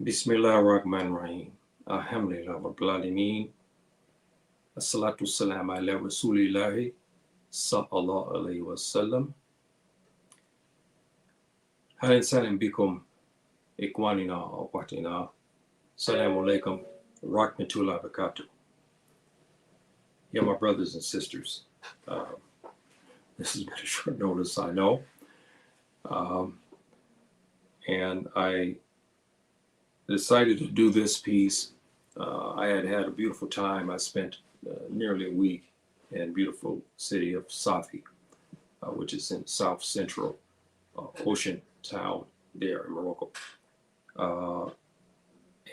Bismillahirrahmanirrahim. Alhamdulillah Rabbil Alameen. Assalatu salam ala Rasulillahi sallallahu alayhi wa sallam. Halin salam bikum ikwanina wa watina. Assalamu alaikum rahmatullahi wa barakatuh. Yeah, my brothers and sisters. This has been a short notice, I know. And I decided to do this piece. I had a beautiful time. I spent nearly a week in beautiful city of Safi, which is in south central ocean town there in Morocco.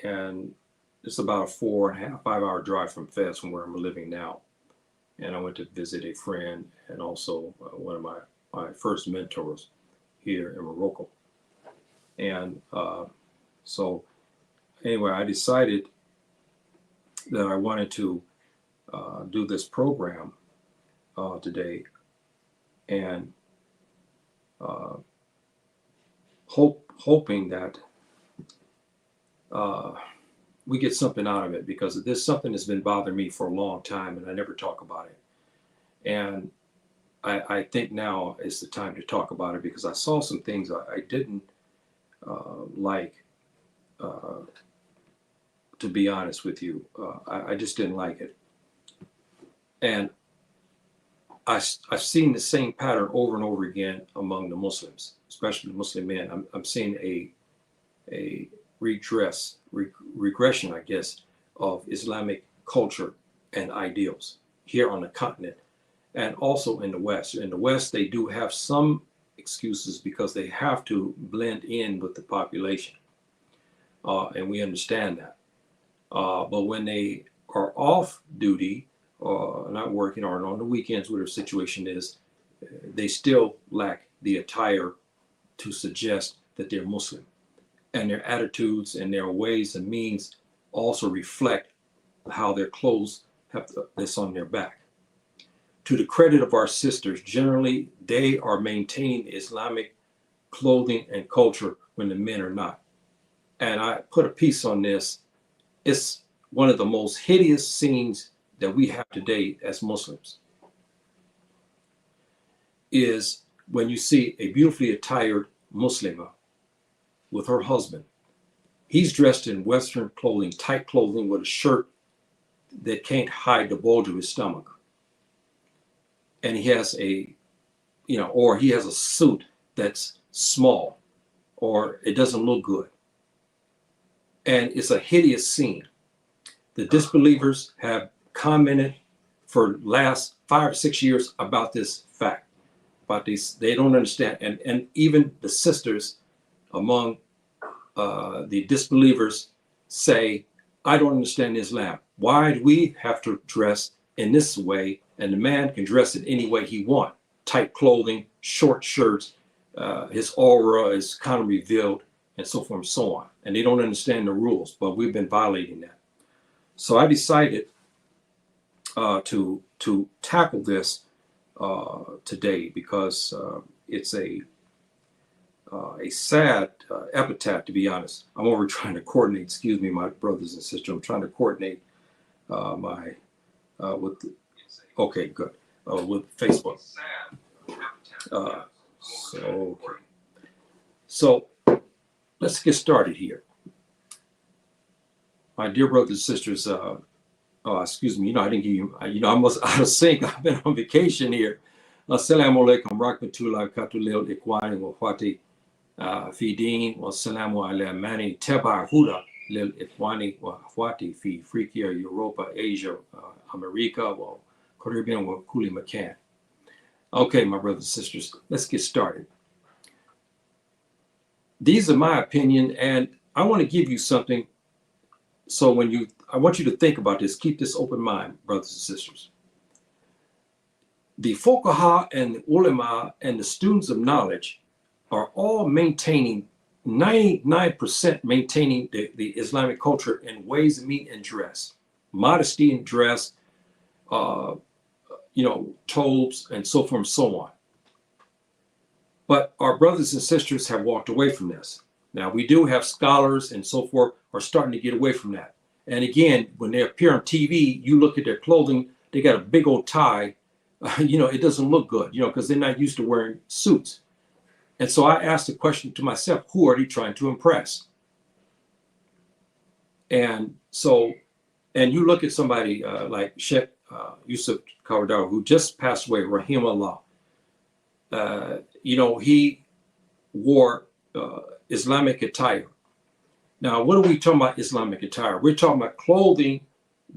And it's about a 4.5, 5 hour drive from Fez, from where I'm living now. And I went to visit a friend and also one of my first mentors here in Morocco. And so anyway, I decided that I wanted to do this program today, and hoping that we get something out of it, because this something has been bothering me for a long time and I never talk about it. And I think now is the time to talk about it, because I saw some things I didn't like. To be honest with you, I just didn't like it. And I've seen the same pattern over and over again among the Muslims, especially the Muslim men. I'm seeing a regression, I guess, of Islamic culture and ideals here on the continent, and also in the West. In the West, they do have some excuses because they have to blend in with the population, and we understand that. But when they are off duty, or not working, or on the weekends, whatever the situation is, they still lack the attire to suggest that they're Muslim. And their attitudes and their ways and means also reflect how their clothes have this on their back. To the credit of our sisters, generally, they are maintaining Islamic clothing and culture when the men are not. And I put a piece on this. It's one of the most hideous scenes that we have today as Muslims, is when you see a beautifully attired Muslima with her husband. He's dressed in Western clothing, tight clothing, with a shirt that can't hide the bulge of his stomach. And he has or he has a suit that's small, or it doesn't look good. And it's a hideous scene. The disbelievers have commented for last 5 or 6 years about this fact, about these. They don't understand. And even the sisters among the disbelievers say, I don't understand Islam. Why do we have to dress in this way, and the man can dress in any way he wants? Tight clothing, short shirts, his aura is kind of revealed, and so forth and so on. And they don't understand the rules, but we've been violating that. So I decided to tackle this today, because it's a sad epitaph, to be honest. I'm over trying to coordinate, excuse me, my brothers and sisters, I'm trying to coordinate okay, good, with Facebook. So let's get started here. My dear brothers and sisters, excuse me, I didn't give you, I'm out of sync. I've been on vacation here. Assalamu alaikum rahmatullahi wa barakatuh ikwani wa khwati fi din wa assalamu ala mani taba huda lil ikwani wa khwati fi Africa, Europa, Asia, America, wa Caribbean wa kuli makan. Okay, my brothers and sisters, let's get started. These are my opinion, and I want to give you something. So I want you to think about this. Keep this open mind, brothers and sisters. The fuqaha and the ulama and the students of knowledge are all maintaining, 99% maintaining the Islamic culture in ways of meat and dress, modesty in dress, tobes, and so forth and so on. But our brothers and sisters have walked away from this. Now, we do have scholars and so forth are starting to get away from that. And again, when they appear on TV, you look at their clothing, they got a big old tie. It doesn't look good, because they're not used to wearing suits. And so I asked the question to myself, who are they trying to impress? And so, and you look at somebody like Sheikh Yusuf Kawadawi, who just passed away, rahimahullah. He wore Islamic attire. Now, what are we talking about Islamic attire? We're talking about clothing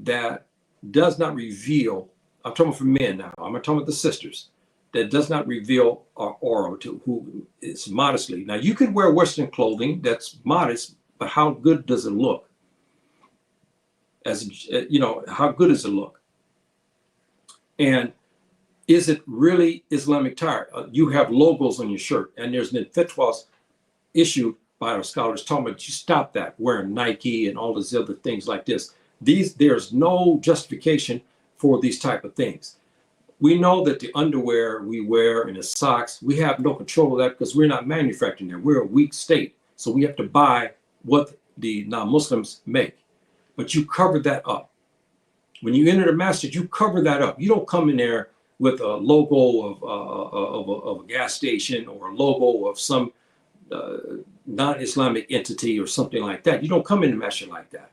that does not reveal, I'm talking for men now, I'm not talking about the sisters, that does not reveal our aura, to who is modestly. Now, you can wear Western clothing that's modest, but how good does it look? How good does it look? And is it really Islamic attire? You have logos on your shirt, and there's been fatwas issued by our scholars talking about you stop that, wearing Nike and all these other things like this. There's no justification for these type of things. We know that the underwear we wear and the socks, we have no control of that because we're not manufacturing them. We're a weak state. So we have to buy what the non-Muslims make. But you cover that up. When you enter the masjid, you cover that up. You don't come in there with a logo of a gas station or a logo of some non-Islamic entity or something like that. You don't come in the masjid like that.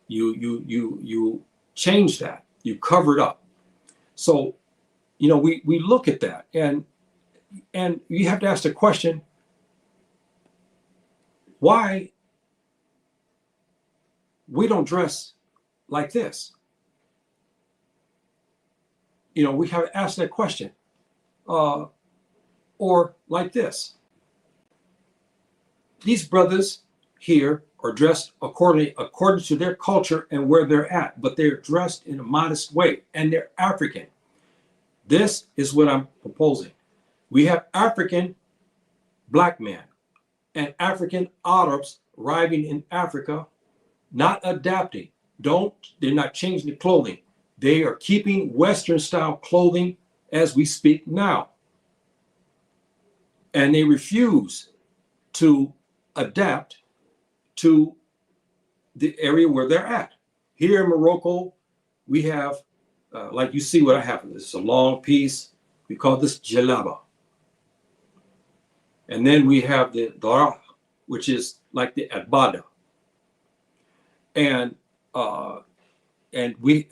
You change that. You cover it up. So, we look at that and you have to ask the question, why we don't dress like this? We have to ask that question. Or like this. These brothers here are dressed according to their culture and where they're at, but they're dressed in a modest way, and they're African. This is what I'm proposing. We have African black men and African Arabs arriving in Africa, not adapting. They're not changing the clothing. They are keeping Western style clothing as we speak now. And they refuse to adapt to the area where they're at. Here in Morocco, we have, like you see what I have. This is a long piece. We call this jalaba. And then we have the darah, which is like the abada. And we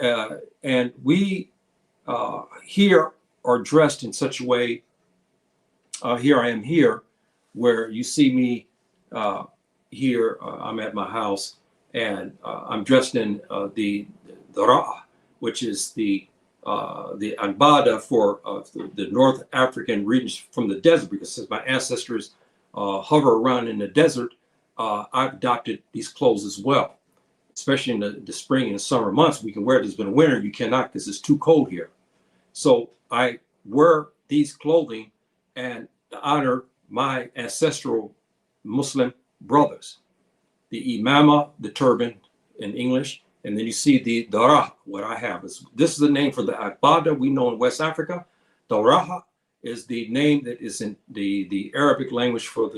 here are dressed in such a way. Here I am here, where you see me here. I'm at my house, and I'm dressed in the darah, which is the albada for the North African regions from the desert, because since my ancestors hover around in the desert, I've adopted these clothes as well. Especially in the spring and the summer months, we can wear this, but in winter you cannot because it's too cold here. So I wear these clothing and to honor my ancestral Muslim brothers. The imama, the turban in English, and then you see the darah. What I have is, this is the name for the abada we know in West Africa. Darah is the name that is in the Arabic language for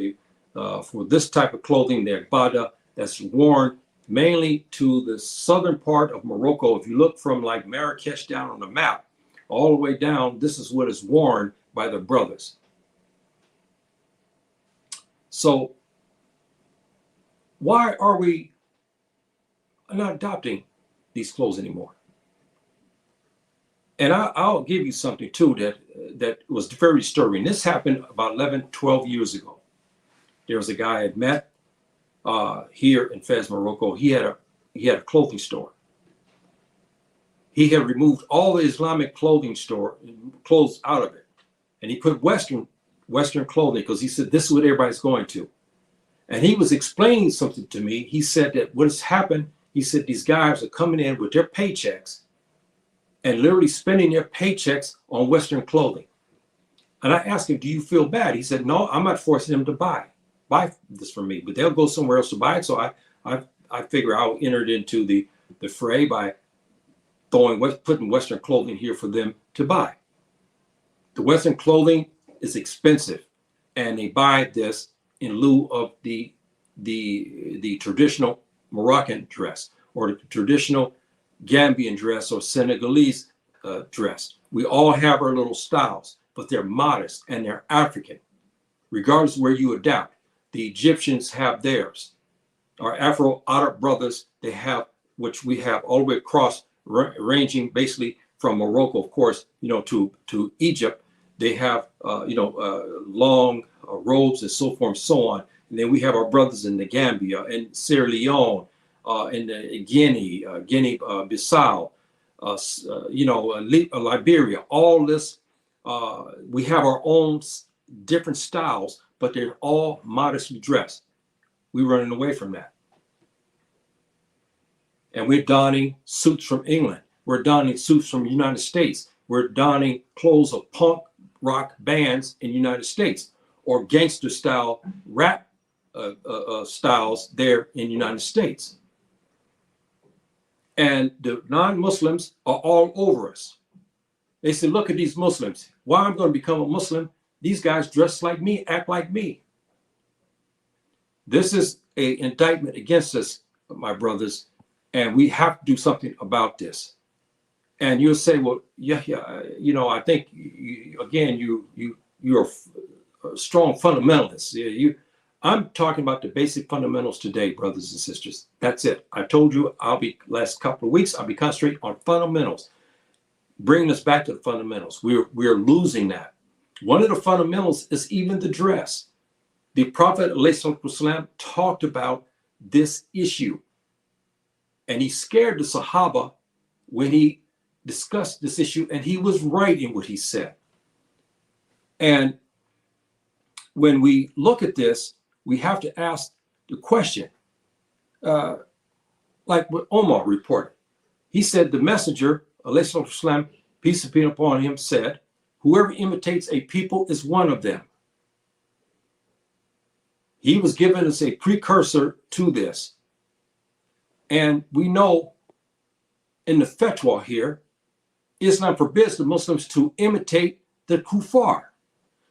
this type of clothing, the abada, that's worn mainly to the southern part of Morocco. If you look from like Marrakesh down on the map, all the way down, this is what is worn by the brothers. So why are we not adopting these clothes anymore? And I'll give you something too that was very disturbing. This happened about 11, 12 years ago. There was a guy I had met here in Fez, Morocco. He had a clothing store. He had removed all the Islamic clothes out of it, and he put Western clothing because he said this is what everybody's going to. And he was explaining something to me. He said that what has happened, he said these guys are coming in with their paychecks and literally spending their paychecks on Western clothing. And I asked him, do you feel bad? He said, no, I'm not forcing them to buy this from me, but they'll go somewhere else to buy it. So I figure I'll enter it into the fray by putting Western clothing here for them to buy. The Western clothing is expensive, and they buy this in lieu of the the traditional Moroccan dress or the traditional Gambian dress or Senegalese dress. We all have our little styles, but they're modest and they're African, regardless of where you adapt. The Egyptians have theirs. Our Afro-Arab brothers, they have, which we have all the way across, ranging basically from Morocco, of course, to Egypt. They have, long robes and so forth and so on. And then we have our brothers in the Gambia and Sierra Leone, in Guinea, Bissau, Liberia. All this, we have our own different styles, but they're all modestly dressed. We're running away from that. And we're donning suits from England. We're donning suits from the United States. We're donning clothes of punk rock bands in the United States or gangster style rap styles there in the United States. And the non-Muslims are all over us. They say, look at these Muslims. Why I'm going to become a Muslim? These guys dress like me, act like me. This is an indictment against us, my brothers, and we have to do something about this. And you'll say, well, yeah, I think you're a strong fundamentalist. I'm talking about the basic fundamentals today, brothers and sisters. That's it. I told you last couple of weeks, I'll be concentrating on fundamentals, bringing us back to the fundamentals. We're losing that. One of the fundamentals is even the dress. The Prophet ﷺ talked about this issue, and he scared the Sahaba when he discussed this issue, and he was right in what he said. And when we look at this, we have to ask the question, like what Omar reported. He said the messenger, ﷺ, peace be upon him, said, whoever imitates a people is one of them. He was given as a precursor to this. And we know in the fatwa here, Islam forbids the Muslims to imitate the kuffar,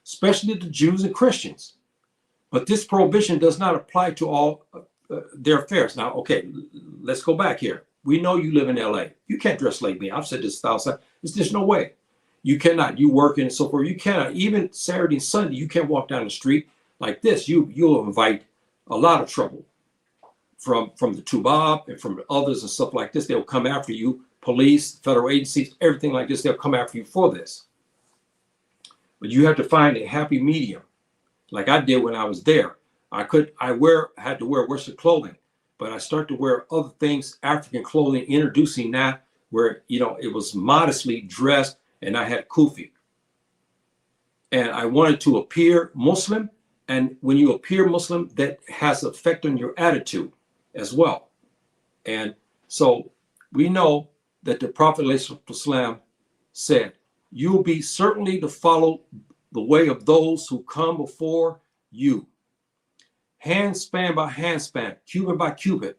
especially the Jews and Christians. But this prohibition does not apply to all their affairs. Now, okay, let's go back here. We know you live in LA. You can't dress like me. I've said this 1,000 times. There's just no way. You cannot. You work and so forth. You cannot. Even Saturday and Sunday, you can't walk down the street like this. You'll invite a lot of trouble from the Tubab and from others and stuff like this. They'll come after you. Police, federal agencies, everything like this, they'll come after you for this. But you have to find a happy medium, like I did when I was there. I had to wear Western clothing, but I started to wear other things, African clothing, introducing that where, it was modestly dressed, and I had kufi. And I wanted to appear Muslim, and when you appear Muslim, that has an effect on your attitude as well. And so we know that the Prophet ﷺ said, you'll be certainly to follow the way of those who come before you, handspan by handspan, cubit by cubit,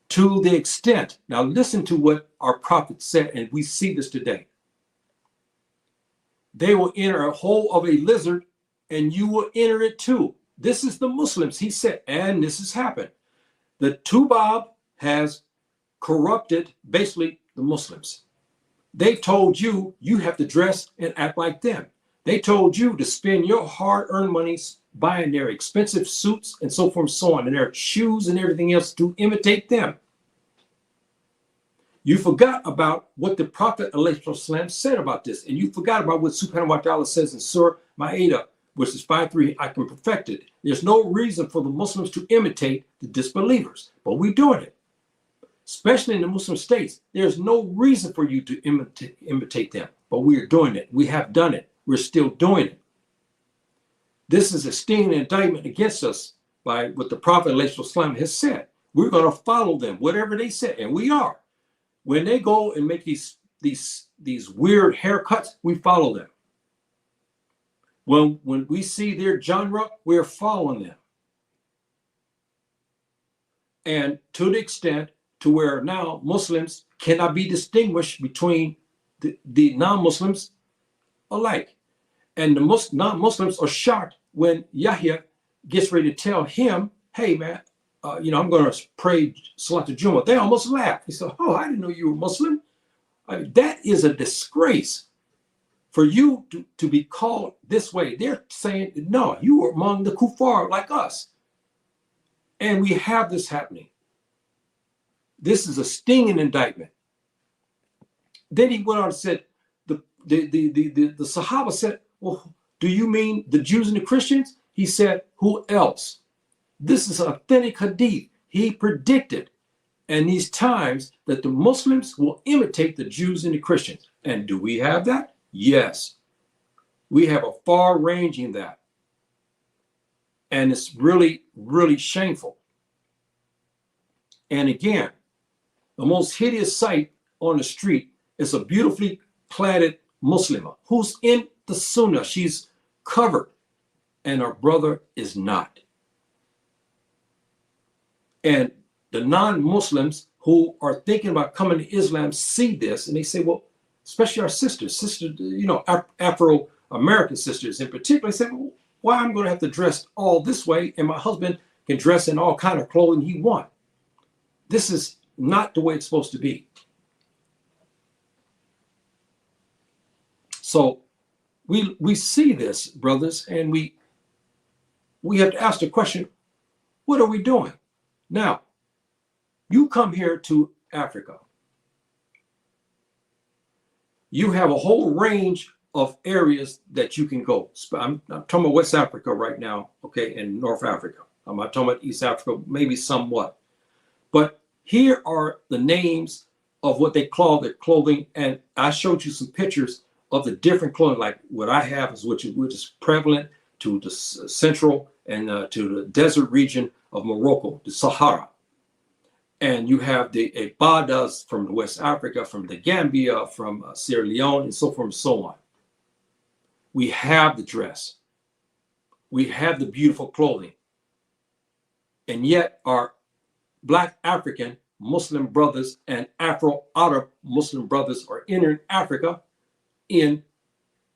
to the extent. Now listen to what our prophet said, and we see this today. They will enter a hole of a lizard, and you will enter it too. This is the Muslims, he said, and this has happened. The Tubab has corrupted basically the Muslims. They told you have to dress and act like them. They told you to spend your hard-earned money buying their expensive suits and so forth and so on, and their shoes and everything else to imitate them. You forgot about what the Prophet ﷺ said about this, and you forgot about what Subhannah wa ta'ala says in Surah Ma'idah, which is 5:3, I can perfect it. There's no reason for the Muslims to imitate the disbelievers, but we're doing it. Especially in the Muslim states, there's no reason for you to imitate them, but we are doing it. We have done it. We're still doing it. This is a stinging indictment against us by what the Prophet ﷺ has said. We're going to follow them, whatever they say, and we are. When they go and make these weird haircuts, we follow them. When we see their genre, we're following them. And to the extent to where now Muslims cannot be distinguished between the non-Muslims alike. And the non-Muslims are shocked when Yahya gets ready to tell him, hey man, I'm going to pray Salat al-Jumu'ah. They almost laughed. He said, oh, I didn't know you were Muslim. I mean, that is a disgrace for you to be called this way. They're saying, no, you were among the kuffar like us. And we have this happening. This is a stinging indictment. Then he went on and said, the Sahaba said, well, do you mean the Jews and the Christians? He said, who else? This is authentic hadith. He predicted in these times that the Muslims will imitate the Jews and the Christians. And do we have that? Yes. We have a far-ranging that. And it's really, really shameful. And again, the most hideous sight on the street is a beautifully clad Muslimah who's in the Sunnah. She's covered, and her brother is not. And the non-Muslims who are thinking about coming to Islam see this, and they say, well, especially our sisters, Afro-American sisters in particular, they say, well, why I'm going to have to dress all this way, and my husband can dress in all kind of clothing he wants. This is not the way it's supposed to be. So we see this, brothers, and we have to ask the question, what are we doing? Now, you come here to Africa. You have a whole range of areas that you can go. I'm talking about West Africa right now, okay, and North Africa. I'm not talking about East Africa, maybe somewhat. But here are the names of what they call their clothing, and I showed you some pictures of the different clothing, like what I have is which is prevalent to the central and to the desert region of Morocco, the Sahara. And you have the Ibadas from West Africa, from the Gambia, from Sierra Leone, and so forth and so on. We have the dress. We have the beautiful clothing. And yet our Black African Muslim brothers and Afro-Arab Muslim brothers are entering Africa in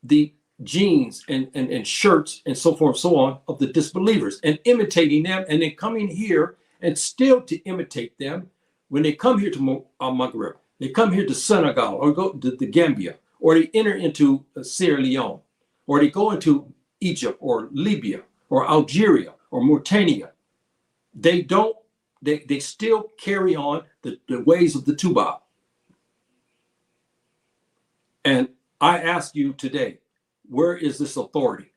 the jeans and shirts and so forth and so on of the disbelievers and imitating them, and then coming here and still to imitate them when they come here to Maghreb, they come here to Senegal or go to the Gambia, or they enter into Sierra Leone, or they go into Egypt or Libya or Algeria or Mauritania. They still carry on the ways of the Tubab. And I ask you today, where is this authority?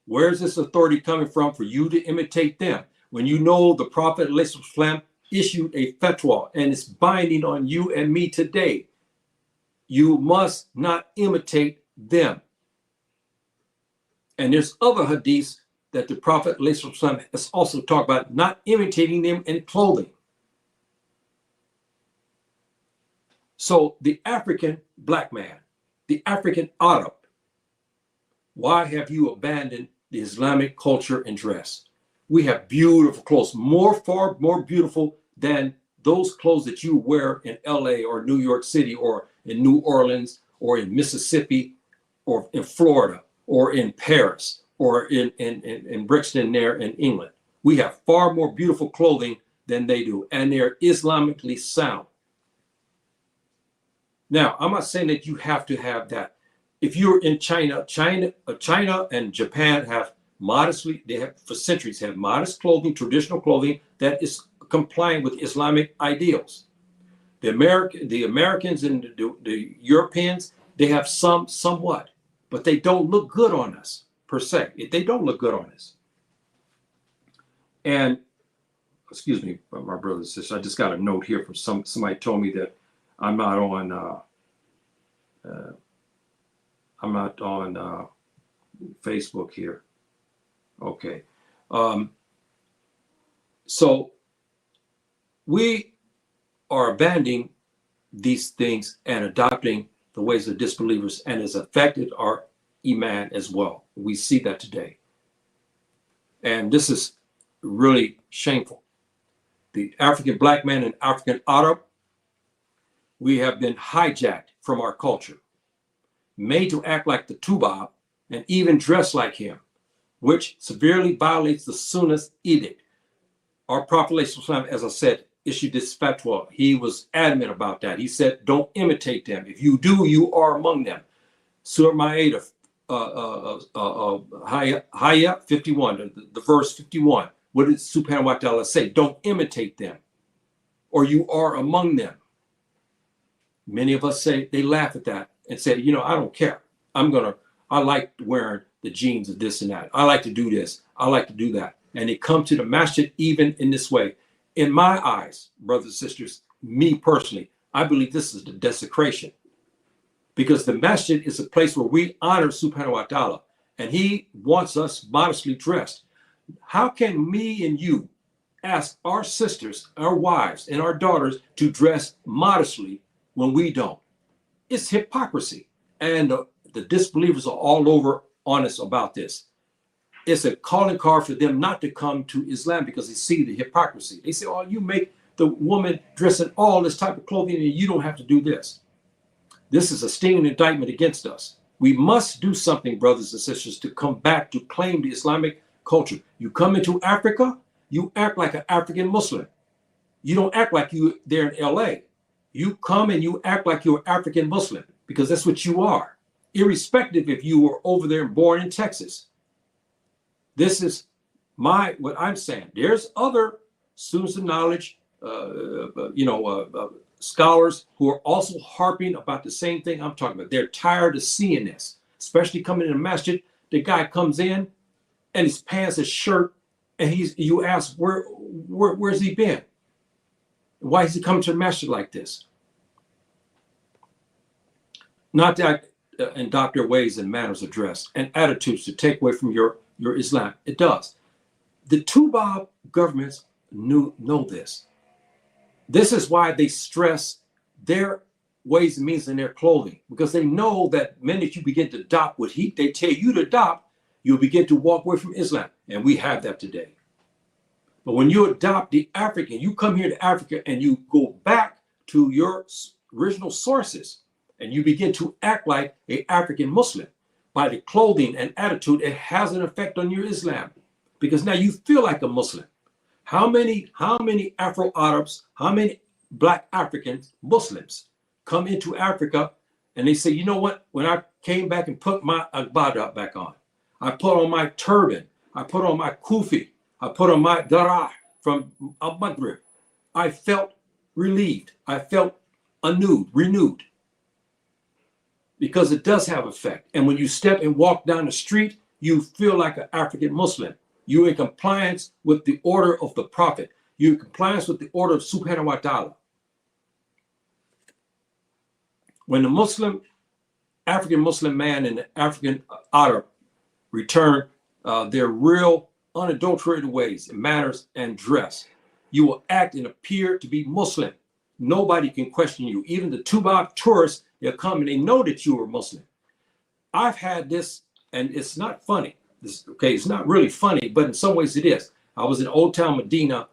Where is this authority coming from for you to imitate them? When you know the Prophet ﷺ issued a fatwa and it's binding on you and me today, you must not imitate them. And there's other hadiths that the Prophet ﷺ has also talked about not imitating them in clothing. So the African black man, the African Arab, why have you abandoned the Islamic culture and dress? We have beautiful clothes, far more beautiful than those clothes that you wear in LA or New York City or in New Orleans or in Mississippi or in Florida or in Paris or in Brixton there in England. We have far more beautiful clothing than they do, and they're Islamically sound. Now, I'm not saying that you have to have that. If you're in China and Japan have they have for centuries have modest clothing, traditional clothing that is compliant with Islamic ideals. The Americans and the Europeans, they have somewhat, but they don't look good on us per se. They don't look good on us. And excuse me, my brothers and sisters, I just got a note here from somebody told me that I'm not on Facebook here. Okay. So we are abandoning these things and adopting the ways of disbelievers, and has affected our iman as well. We see that today. And this is really shameful. The African black man and African Arab, we have been hijacked from our culture, made to act like the Tubab and even dress like him, which severely violates the Sunnah's edict. Our Prophet, as I said, issued this fatwa. He was adamant about that. He said, don't imitate them. If you do, you are among them. Surah Ma'idah, Hayya 51, the verse 51. What did Subhannah wa ta'ala say? Don't imitate them, or you are among them. Many of us say, they laugh at that and say, you know, I don't care. I like wearing the jeans of this and that. I like to do this. I like to do that. And they come to the masjid even in this way. In my eyes, brothers and sisters, me personally, I believe this is the desecration. Because the masjid is a place where we honor Subhanahu wa ta'ala. And he wants us modestly dressed. How can me and you ask our sisters, our wives, and our daughters to dress modestly when we don't? It's hypocrisy. And the disbelievers are all over on us about this. It's a calling card for them not to come to Islam because they see the hypocrisy. They say, oh, you make the woman dress in all this type of clothing and you don't have to do this. This is a stinging indictment against us. We must do something, brothers and sisters, to come back to claim the Islamic culture. You come into Africa, you act like an African Muslim. You don't act like you there in LA. You come and you act like you're African Muslim because that's what you are, irrespective if you were over there and born in Texas. This is what I'm saying. There's other students of knowledge, scholars who are also harping about the same thing I'm talking about. They're tired of seeing this, especially coming in the masjid. The guy comes in and his pants, his shirt, and you ask, where's he been? Why is he coming to the masjid like this? Not that indoctrinate ways and manners of dress and attitudes to take away from your Islam. It does. The two Bob governments know this. This is why they stress their ways and means in their clothing, because they know that the minute you begin to adopt what they tell you to adopt, you'll begin to walk away from Islam. And we have that today. But when you adopt the African, you come here to Africa and you go back to your original sources and you begin to act like an African Muslim. By the clothing and attitude, it has an effect on your Islam because now you feel like a Muslim. How many Afro-Arabs, how many Black African Muslims come into Africa and they say, you know what? When I came back and put my agbada back on, I put on my turban, I put on my kufi, I put on my darah from Al-Maghrib, I felt relieved. I felt renewed. Because it does have effect. And when you step and walk down the street, you feel like an African Muslim. You're in compliance with the order of the Prophet. You're in compliance with the order of Subhanahu wa ta'ala. When the African Muslim man and the African Arab return their real unadulterated ways and manners and dress, you will act and appear to be Muslim. Nobody can question you. Even the Tubab tourists, they'll come and they know that you are Muslim. I've had this, and it's not funny. It's not really funny, but in some ways it is. I was in Old Town Medina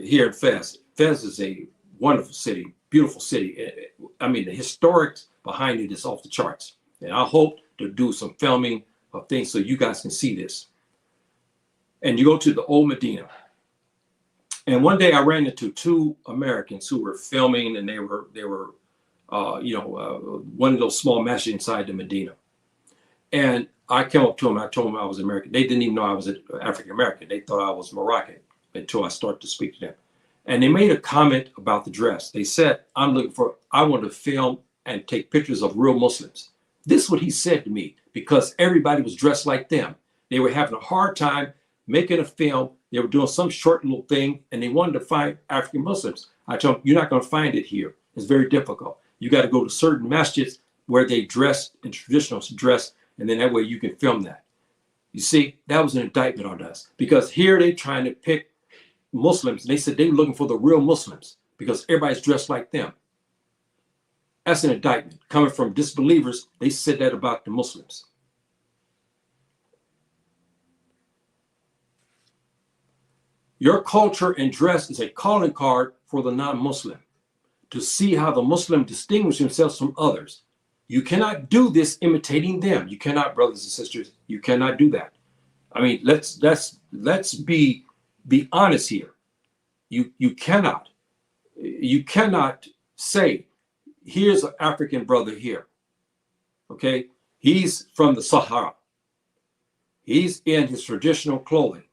here in Fez. Fez is a wonderful city, beautiful city. I mean, the historics behind it is off the charts. And I hope to do some filming of things so you guys can see this. And you go to the old Medina. And one day I ran into two Americans who were filming, and they were one of those small masjids inside the Medina. And I came up to them and I told them I was American. They didn't even know I was African American. They thought I was Moroccan until I started to speak to them. And they made a comment about the dress. They said, I want to film and take pictures of real Muslims. This is what he said to me, because everybody was dressed like them. They were having a hard time making a film. They were doing some short little thing, and they wanted to find African Muslims. I told them, you're not going to find it here. It's very difficult. You got to go to certain masjids where they dress in traditional dress, and then that way you can film that. You see, that was an indictment on us, because here they're trying to pick Muslims. And they said they were looking for the real Muslims because everybody's dressed like them. That's an indictment coming from disbelievers. They said that about the Muslims. Your culture and dress is a calling card for the non-Muslim to see how the Muslim distinguishes themselves from others. You cannot do this imitating them. You cannot, brothers and sisters. You cannot do that. I mean, let's be honest here. You cannot say, here's an African brother here. Okay, he's from the Sahara. He's in his traditional clothing.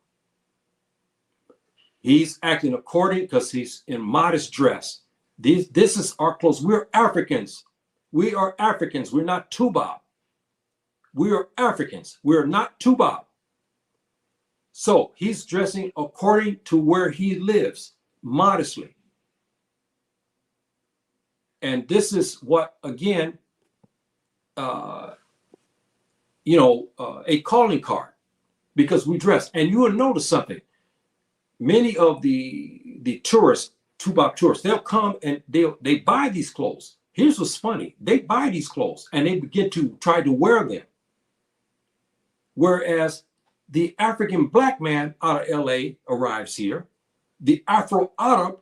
He's acting according because he's in modest dress. This is our clothes. We're Africans. We are Africans. We're not Tubab. We are Africans. We're not Tubab. So he's dressing according to where he lives, modestly. And this is what, again, a calling card, because we dress. And you will notice something. Many of the tourists, Tubab tourists, they'll come and they buy these clothes. Here's what's funny. They buy these clothes and they begin to try to wear them. Whereas the African black man out of LA arrives here. The Afro-Arab,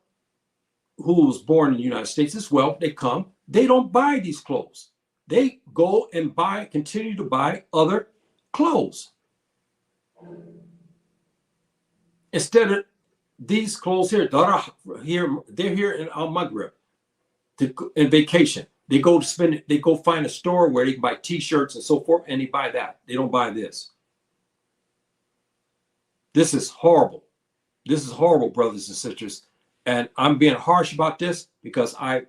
who was born in the United States as well, they come. They don't buy these clothes. They go and continue to buy other clothes. Instead of these clothes here, they're here in Al Maghrib in vacation. They go to spend it, they go find a store where they can buy t-shirts and so forth, and they buy that. They don't buy this. This is horrible. This is horrible, brothers and sisters. And I'm being harsh about this because I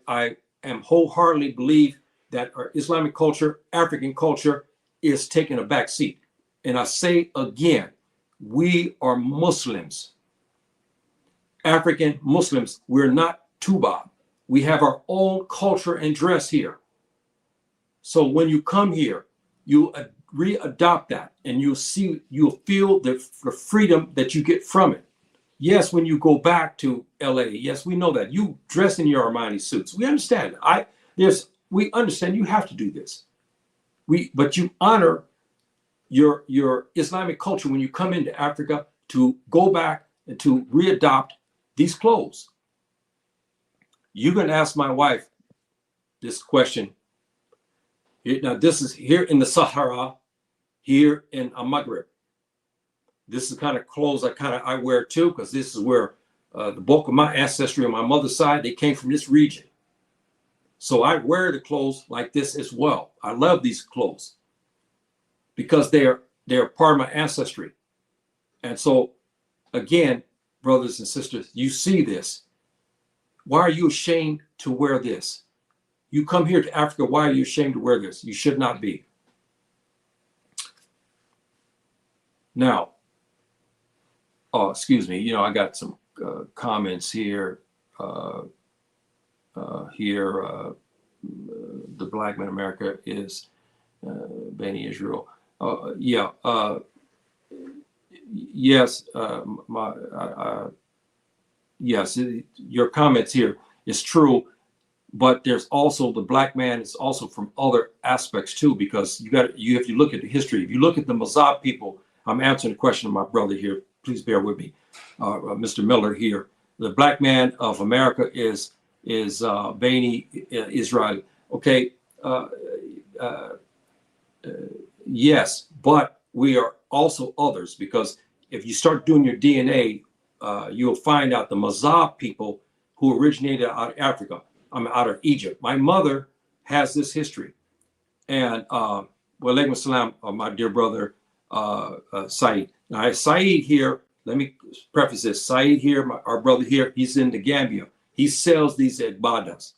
am wholeheartedly believe that our Islamic culture, African culture, is taking a back seat. And I say again, we are Muslims. African Muslims, we're not Tubab. We have our own culture and dress here. So when you come here, you re-adopt that, and you'll feel the freedom that you get from it. Yes, when you go back to LA, yes, we know that you dress in your Armani suits. We understand. We understand you have to do this. But you honor your Islamic culture when you come into Africa to go back and to re-adopt these clothes. You're going to ask my wife this question. Now, this is here in the Sahara, here in Al Maghrib. This is the kind of clothes I wear too, because this is where the bulk of my ancestry on my mother's side, they came from this region. So I wear the clothes like this as well. I love these clothes because they're part of my ancestry. And so, again, brothers and sisters, you see this. Why are you ashamed to wear this? You come here to Africa, why are you ashamed to wear this? You should not be. Now, excuse me, I got some comments here. The black man in America is Bani Israel. Yes, yes, your comments here is true, but there's also the black man is also from other aspects too, because if you look at the history, if you look at the Mazab people, I'm answering the question of my brother here. Please bear with me, Mr. Miller here. The black man of America is Bani Israel. Okay, yes, but we are also others, because if you start doing your DNA, you'll find out the Mazab people who originated out of Africa, out of Egypt. My mother has this history. And wa alaikum salam, my dear brother, Saeed. Now, Saeed here, let me preface this. Saeed here, our brother here, he's in the Gambia. He sells these egbadas.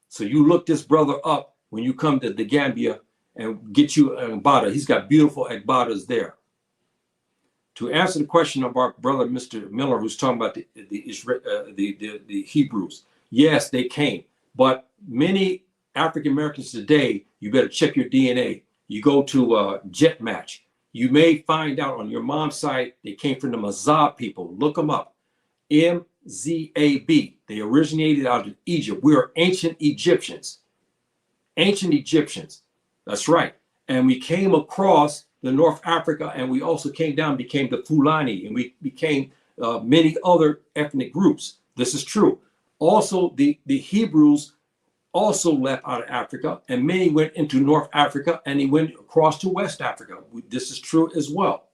So you look this brother up when you come to the Gambia and get you an egbada. He's got beautiful egbadas there. To answer the question of our brother, Mr. Miller, who's talking about the Hebrews, yes, they came. But many African Americans today, you better check your DNA. You go to Jet Match. You may find out on your mom's side, they came from the Mazab people. Look them up. MZAB. They originated out of Egypt. We are ancient Egyptians. Ancient Egyptians. That's right. And we came across the North Africa, and we also came down, became the Fulani, and we became many other ethnic groups. This is true. Also, the Hebrews also left out of Africa, and many went into North Africa, and they went across to West Africa. This is true as well.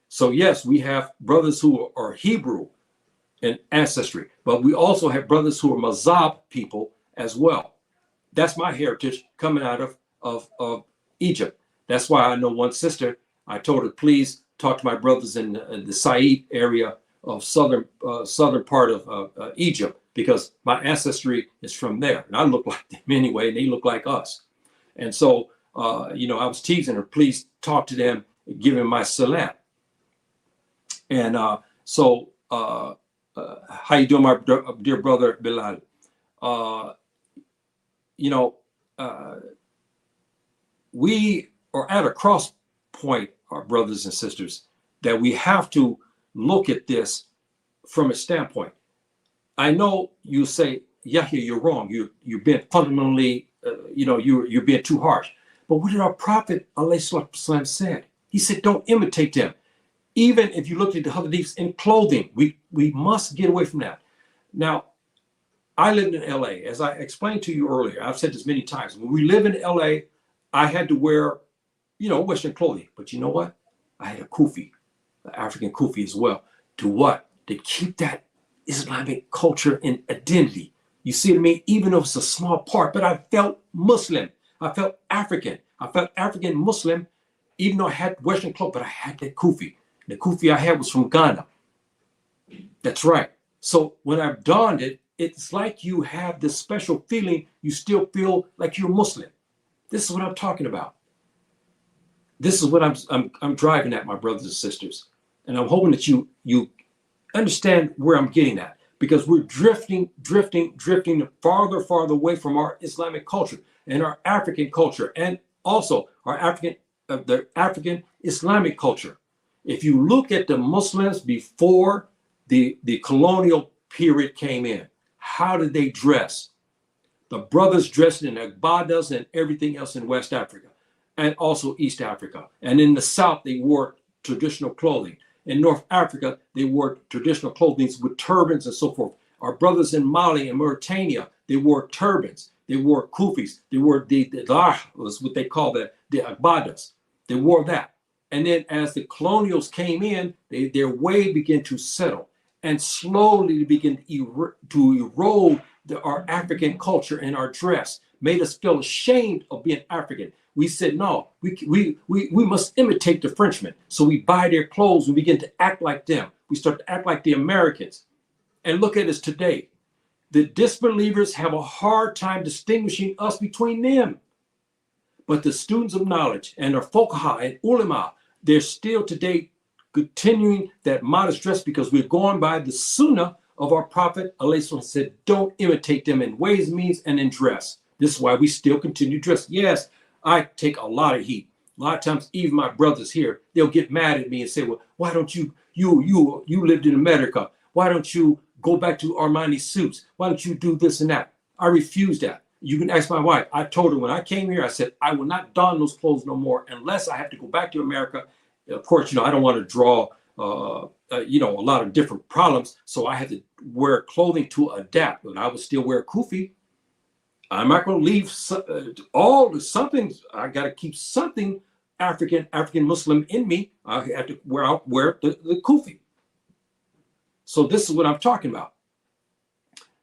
So yes, we have brothers who are Hebrew, in ancestry. But we also have brothers who are Mazab people as well. That's my heritage coming out of Egypt. That's why I know one sister. I told her, please talk to my brothers in the Said area of southern part of Egypt, because my ancestry is from there, and I look like them anyway, and they look like us. And so, I was teasing her, please talk to them, give them my salam. And how you doing, my dear brother Bilal? We are at a cross point, our brothers and sisters, that we have to look at this from a standpoint. I know you say, Yahya, you're wrong. You're being fundamentally, you're being too harsh. But what did our Prophet ﷺ said? He said, don't imitate them. Even if you look at the hadiths in clothing, we must get away from that. Now, I lived in LA. As I explained to you earlier, I've said this many times. When we live in LA, I had to wear, Western clothing. But you know what? I had a kufi, an African kufi as well. To what? To keep that Islamic culture and identity. You see what I mean? Even though it's a small part, but I felt Muslim. I felt African. I felt African Muslim, even though I had Western clothes, but I had that kufi. The kufi I had was from Ghana. That's right. So when I've donned it, it's like you have this special feeling. You still feel like you're Muslim. This is what I'm talking about. This is what I'm driving at, my brothers and sisters. And I'm hoping that you understand where I'm getting at, because we're drifting farther away from our Islamic culture and our African culture, and also our the African Islamic culture. If you look at the Muslims before the colonial period came in, how did they dress? The brothers dressed in agbadas and everything else in West Africa, and also East Africa. And in the South, they wore traditional clothing. In North Africa, they wore traditional clothing with turbans and so forth. Our brothers in Mali and Mauritania, they wore turbans. They wore kufis. They wore the was what they call the agbadas. They wore that. And then as the colonials came in, their way began to settle and slowly begin to erode our African culture and our dress, made us feel ashamed of being African. We said, no, we must imitate the Frenchmen. So we buy their clothes and begin to act like them. We start to act like the Americans. And look at us today. The disbelievers have a hard time distinguishing us between them. But the students of knowledge and our fuqaha and ulama, they're still today continuing that modest dress, because we're going by the sunnah of our Prophet ﷺ said, don't imitate them in ways, means, and in dress. This is why we still continue to dress. Yes, I take a lot of heat. A lot of times, even my brothers here, they'll get mad at me and say, well, why don't you lived in America. Why don't you go back to Armani suits? Why don't you do this and that? I refuse that. You can ask my wife. I told her when I came here, I said, I will not don those clothes no more unless I have to go back to America. Of course, I don't want to draw, a lot of different problems. So I had to wear clothing to adapt. But I would still wear kufi. I'm not going to leave something. I got to keep something African Muslim in me. I have to wear the kufi. So this is what I'm talking about.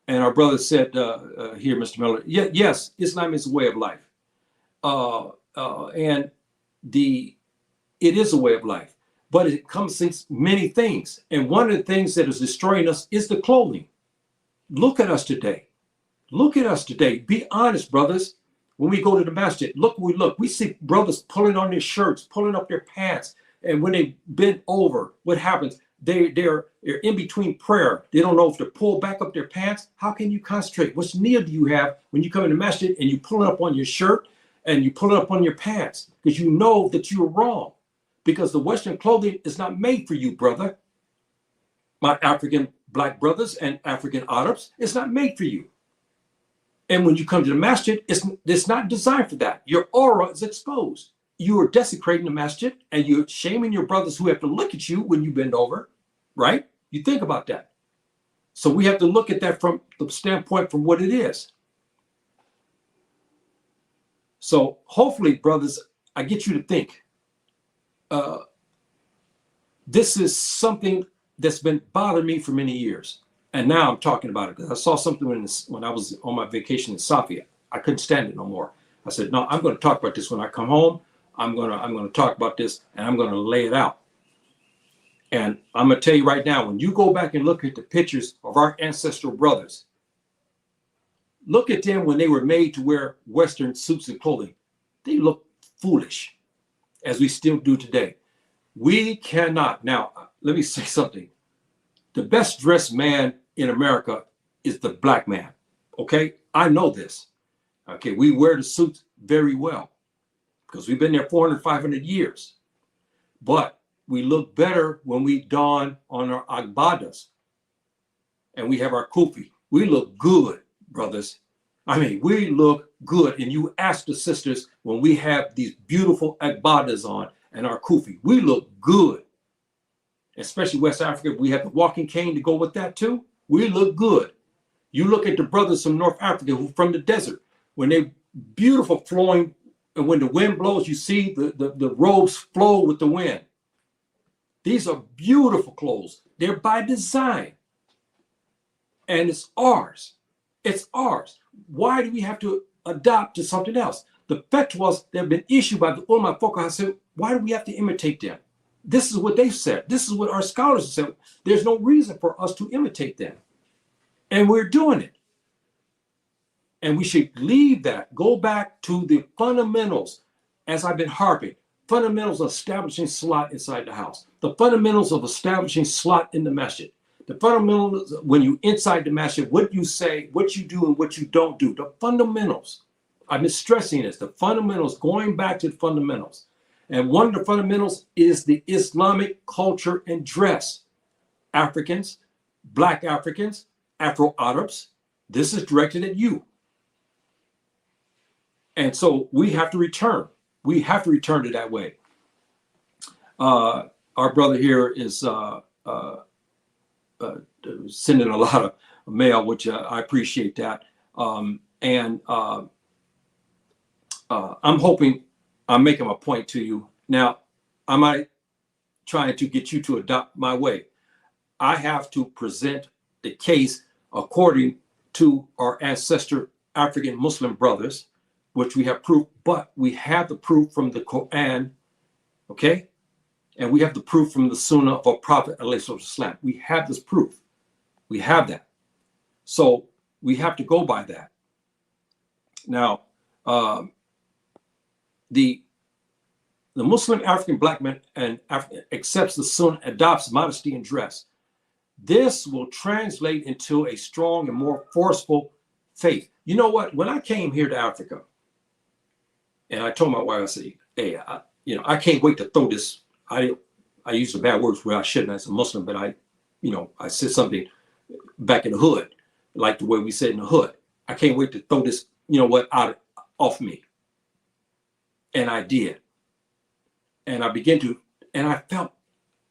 And our brother said here, Mr. Miller, yes, Islam is a way of life. And it is a way of life, but it comes with many things. And one of the things that is destroying us is the clothing. Look at us today. Look at us today. Be honest, brothers. When we go to the masjid, we see brothers pulling on their shirts, pulling up their pants. And when they bend over, what happens? They're in between prayer. They don't know if to pull back up their pants. How can you concentrate? What niyyah do you have when you come in the masjid and you pull it up on your shirt and you pull it up on your pants? Because you know that you're wrong. Because the Western clothing is not made for you, brother. My African black brothers and African Arabs, it's not made for you. And when you come to the masjid, it's not designed for that. Your aura is exposed. You are desecrating the masjid and you're shaming your brothers who have to look at you when you bend over, right? You think about that. So we have to look at that from the standpoint from what it is. So hopefully, brothers, I get you to think. This is something that's been bothering me for many years. And now I'm talking about it because I saw something when I was on my vacation in Sofia. I couldn't stand it no more. I said, no, I'm going to talk about this when I come home. I'm going to talk about this, and I'm going to lay it out. And I'm going to tell you right now, when you go back and look at the pictures of our ancestral brothers, look at them when they were made to wear Western suits and clothing. They look foolish, as we still do today. We cannot. Now, let me say something. The best dressed man in America is the black man. Okay? I know this. Okay? We wear the suits very well because we've been there 400, 500 years. But we look better when we don on our agbadas and we have our kufi. We look good, brothers. I mean, we look good. And you ask the sisters when we have these beautiful agbadas on and our kufi, we look good. Especially West Africa, we have the walking cane to go with that too. We look good. You look at the brothers from North Africa who from the desert, when they beautiful flowing, and when the wind blows, you see the robes flow with the wind. These are beautiful clothes. They're by design. And it's ours. It's ours. Why do we have to adopt to something else? The fatwas that have been issued by the ulama fuqaha said, why do we have to imitate them? This is what they've said. This is what our scholars have said. There's no reason for us to imitate them. And we're doing it. And we should leave that, go back to the fundamentals, as I've been harping, fundamentals of establishing salat inside the house, the fundamentals of establishing salat in the masjid, the fundamentals when you inside the masjid, what you say, what you do, and what you don't do, the fundamentals. I've been stressing this, the fundamentals, going back to the fundamentals. And one of the fundamentals is the Islamic culture and dress. Africans, Black Africans, Afro-Arabs, this is directed at you. And so we have to return. We have to return to that way. Our brother here is sending a lot of mail, which I appreciate that. I'm hoping I'm making a point to you. Now, am I trying to get you to adopt my way? I have to present the case according to our ancestor African Muslim brothers, which we have proof, but we have the proof from the Quran, okay? And we have the proof from the Sunnah of our Prophet, ﷺ. We have this proof. We have that. So we have to go by that. Now, the Muslim African black man and accepts the Sunnah, adopts modesty in dress. This will translate into a strong and more forceful faith. You know what? When I came here to Africa, and I told my wife, I said, hey, I can't wait to throw this. I use the bad words where I shouldn't as a Muslim, but I said something back in the hood, like the way we said in the hood. I can't wait to throw this, off me. And I did. And I felt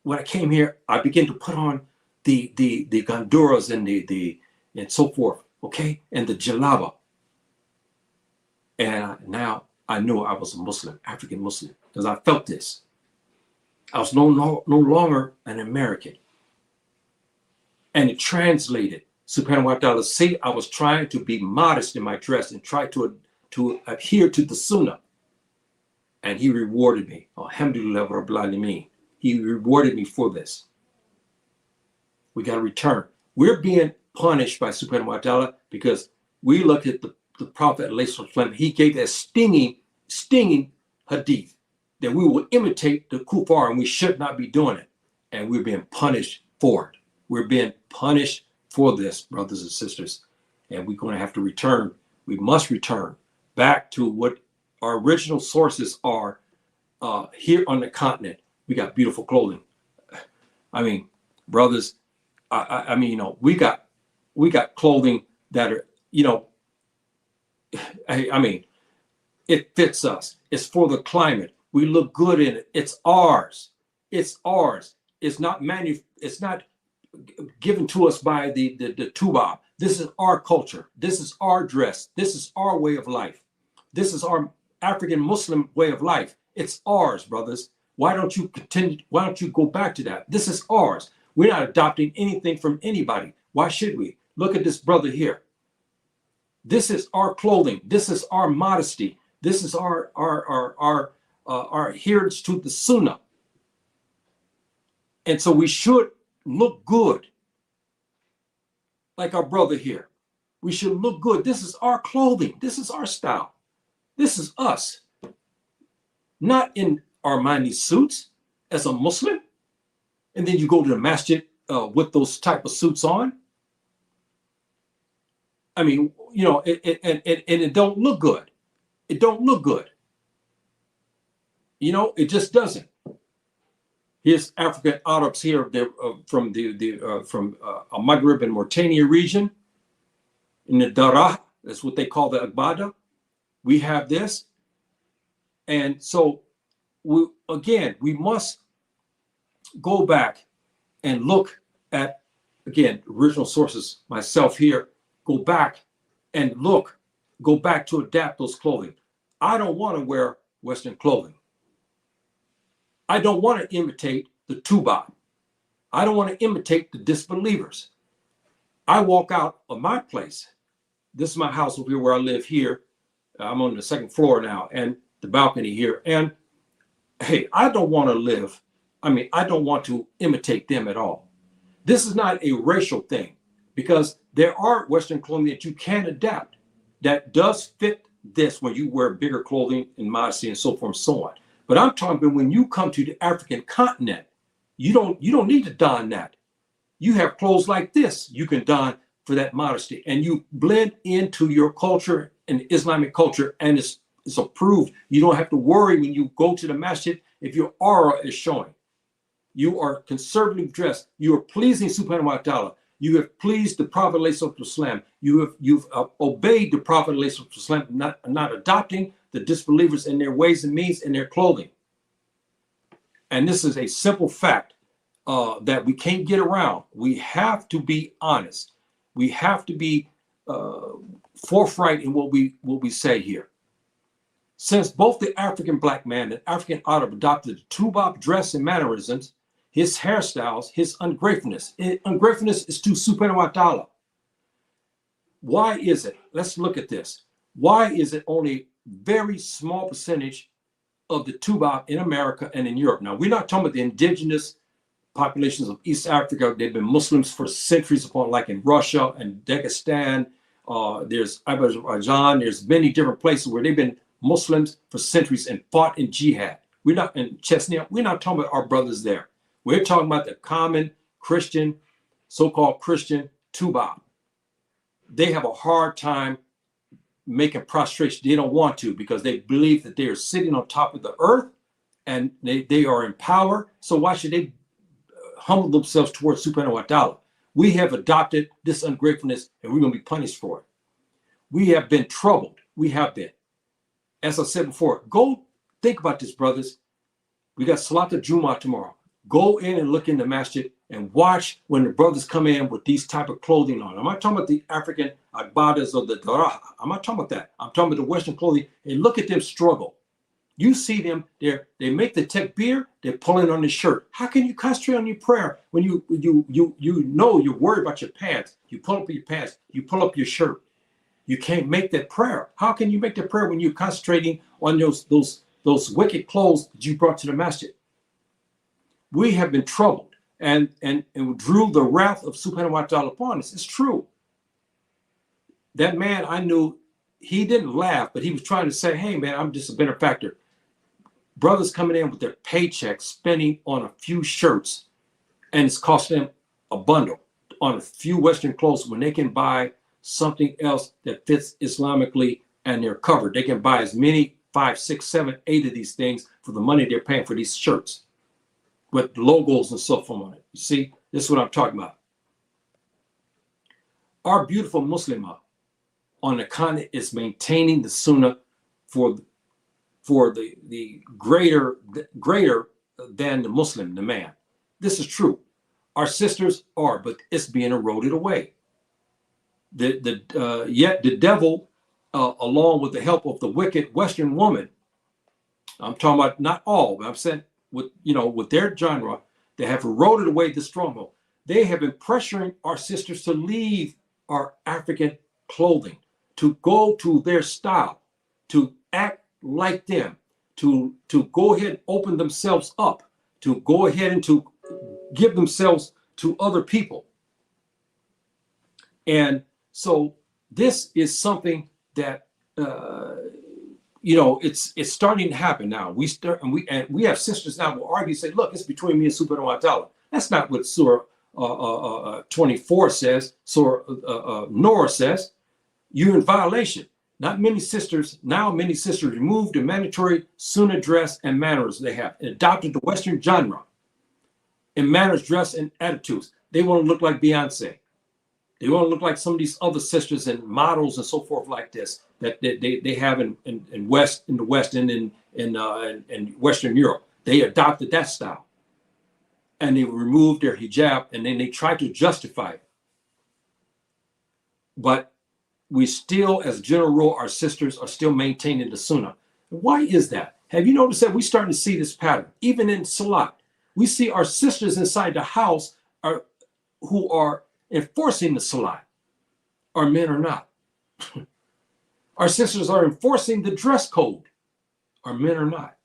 when I came here, I began to put on the ganduras and and so forth, okay? And the jalaba. And now I knew I was a Muslim, African Muslim, because I felt this. I was no longer an American. And it translated. Subhanahu wa ta'ala say I was trying to be modest in my dress and try to adhere to the Sunnah. And he rewarded me. Alhamdulillah Rabbil Alameen. He rewarded me for this. We got to return. We're being punished by Subhanahu wa ta'ala because we look at the Prophet, he gave that stinging hadith that we will imitate the kuffar and we should not be doing it. And we're being punished for it. We're being punished for this, brothers and sisters. And we're going to have to return. We must return back to what our original sources are here on the continent. We got beautiful clothing. I mean, brothers, we got clothing that are, it fits us. It's for the climate. We look good in it. It's ours. It's ours. It's not given to us by the Tubab. This is our culture. This is our dress. This is our way of life. This is our African Muslim way of life. It's ours, brothers. Why don't you continue? Why don't you go back to that? This is ours. We're not adopting anything from anybody. Why should we? Look at this brother here. This is our clothing. This is our modesty. This is our adherence to the Sunnah. And so we should look good, like our brother here. We should look good. This is our clothing. This is our style. This is us. Not in Armani suits as a Muslim. And then you go to the masjid with those type of suits on. I mean, you know, and it don't look good. It don't look good. You know, it just doesn't. Here's African Arabs here. They're from Maghreb and Mauritania region. In the Darah, that's what they call the Agbada. We have this. And so, we must go back and look at, again, original sources, myself here, go back and look, go back to adapt those clothing. I don't want to wear Western clothing. I don't want to imitate the Tubab. I don't want to imitate the disbelievers. I walk out of my place. This is my house over here where I live here. I'm on the second floor now and the balcony here. And hey, I don't want to imitate them at all. This is not a racial thing because there are Western clothing that you can adapt that does fit this when you wear bigger clothing and modesty and so forth and so on. But I'm talking about when you come to the African continent, you don't need to don that. You have clothes like this you can don for that modesty, and you blend into your culture and Islamic culture, and it's approved. You don't have to worry when you go to the masjid if your aura is showing. You are conservatively dressed. You are pleasing Subhannah wa ta'ala. You have pleased the Prophet ﷺ. You've obeyed the Prophet ﷺ, not adopting the disbelievers in their ways and means and their clothing. And this is a simple fact that we can't get around. We have to be honest. We have to be forthright in what we say here. Since both the African black man and African Arab adopted the Tubab dress and mannerisms, his hairstyles, his ungratefulness. Ungratefulness is to Subhanahu wa ta'ala. Why is it? Let's look at this. Why is it only a very small percentage of the Tubab in America and in Europe? Now, we're not talking about the indigenous populations of East Africa. They've been Muslims for centuries upon, like in Russia and Dagestan. There's Azerbaijan. There's many different places where they've been Muslims for centuries and fought in jihad. We're not in Chechnya. We're not talking about our brothers there. We're talking about the common Christian, so-called Christian Tubab. They have a hard time making prostration. They don't want to because they believe that they are sitting on top of the earth and they are in power. So why should they humble themselves towards Subhanahu wa ta'ala? We have adopted this ungratefulness and we're going to be punished for it. We have been troubled. We have been. As I said before, go think about this, brothers. We got Salat al-Jumu'ah tomorrow. Go in and look in the masjid and watch when the brothers come in with these type of clothing on. I'm not talking about the African Agbadas or the Darah. I'm not talking about that. I'm talking about the Western clothing. And look at them struggle. You see them, they make the takbir, they're pulling on the shirt. How can you concentrate on your prayer when you know you're worried about your pants? You pull up your pants, you pull up your shirt. You can't make that prayer. How can you make that prayer when you're concentrating on those wicked clothes that you brought to the masjid? We have been troubled and drew the wrath of Subhanahu wa ta'ala upon us. It's true. That man, I knew, he didn't laugh, but he was trying to say, hey, man, I'm just a benefactor. Brothers coming in with their paychecks, spending on a few shirts, and it's costing them a bundle on a few Western clothes when they can buy something else that fits Islamically and they're covered. They can buy as many 5, 6, 7, 8 of these things for the money they're paying for these shirts with logos and so forth on it. You see, this is what I'm talking about. Our beautiful Muslimah on the continent is maintaining the Sunnah for the greater than the Muslim, the man. This is true. Our sisters are, but it's being eroded away. Yet the devil, along with the help of the wicked Western woman, I'm talking about not all, but I'm saying with their genre, they have eroded away the stronghold. They have been pressuring our sisters to leave our African clothing, to go to their style, to act like them, to go ahead and open themselves up, to go ahead and to give themselves to other people. And so this is something that it's starting to happen now. We have sisters now who argue, say, look, it's between me and Subhannah. That's not what Surah 24 says. Surah Noah says. You're in violation. Many sisters removed the mandatory sunnah dress and manners they have, and adopted the Western genre in manners, dress, and attitudes. They want to look like Beyonce. They want to look like some of these other sisters and models and so forth like this that they have in the West and in Western Europe. They adopted that style, and they removed their hijab, and then they tried to justify it. But we still, as a general rule, our sisters are still maintaining the sunnah. Why is that? Have you noticed that we're starting to see this pattern? Even in Salat, we see our sisters inside the house who are enforcing the Salat. Our men are not. Our sisters are enforcing the dress code. Our men are not.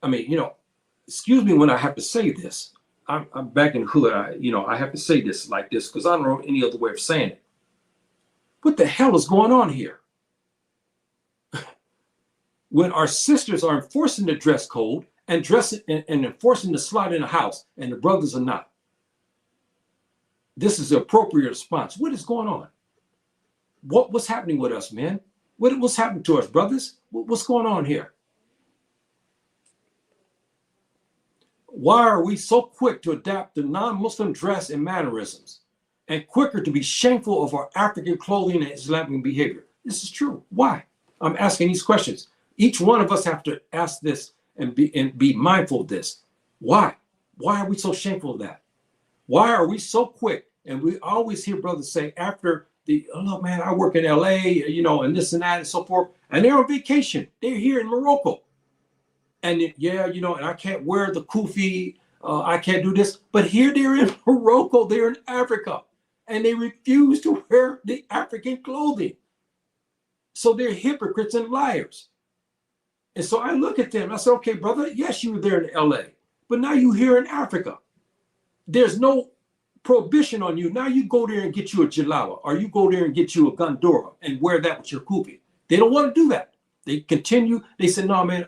I mean, excuse me when I have to say this. I'm back in the hood. I have to say this like this because I don't know any other way of saying it. What the hell is going on here? When our sisters are enforcing the dress code and enforcing the Salat in the house, and the brothers are not. This is the appropriate response. What is going on? What's happening with us, men? What's happening to us, brothers? What's going on here? Why are we so quick to adapt the non-Muslim dress and mannerisms, and quicker to be shameful of our African clothing and Islamic behavior? This is true. Why? I'm asking these questions. Each one of us have to ask this and be mindful of this. Why? Why are we so shameful of that? Why are we so quick? And we always hear brothers say after oh man, I work in LA, and this and that and so forth, and they're on vacation. They're here in Morocco. And and I can't wear the kufi, I can't do this. But here they're in Morocco, they're in Africa, and they refuse to wear the African clothing. So they're hypocrites and liars. And so I look at them and I say, okay, brother, yes, you were there in LA, but now you're here in Africa. There's no prohibition on you. Now you go there and get you a jalala, or you go there and get you a gandora and wear that with your kufi. They don't want to do that. They continue. They say, no, man,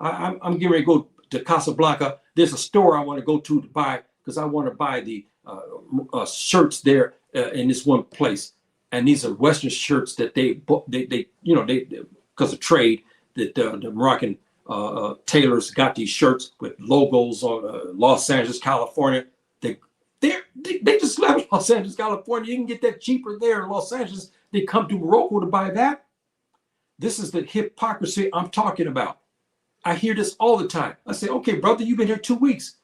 I'm getting ready to go to Casablanca. There's a store I want to go to buy because I want to buy the shirts there in this one place. And these are Western shirts that they because of trade, that the Moroccan tailors got these shirts with logos on Los Angeles, California. They just left Los Angeles, California. You can get that cheaper there in Los Angeles. They come to Morocco to buy that. This is the hypocrisy I'm talking about. I hear this all the time. I say, okay, brother, you've been here 2 weeks.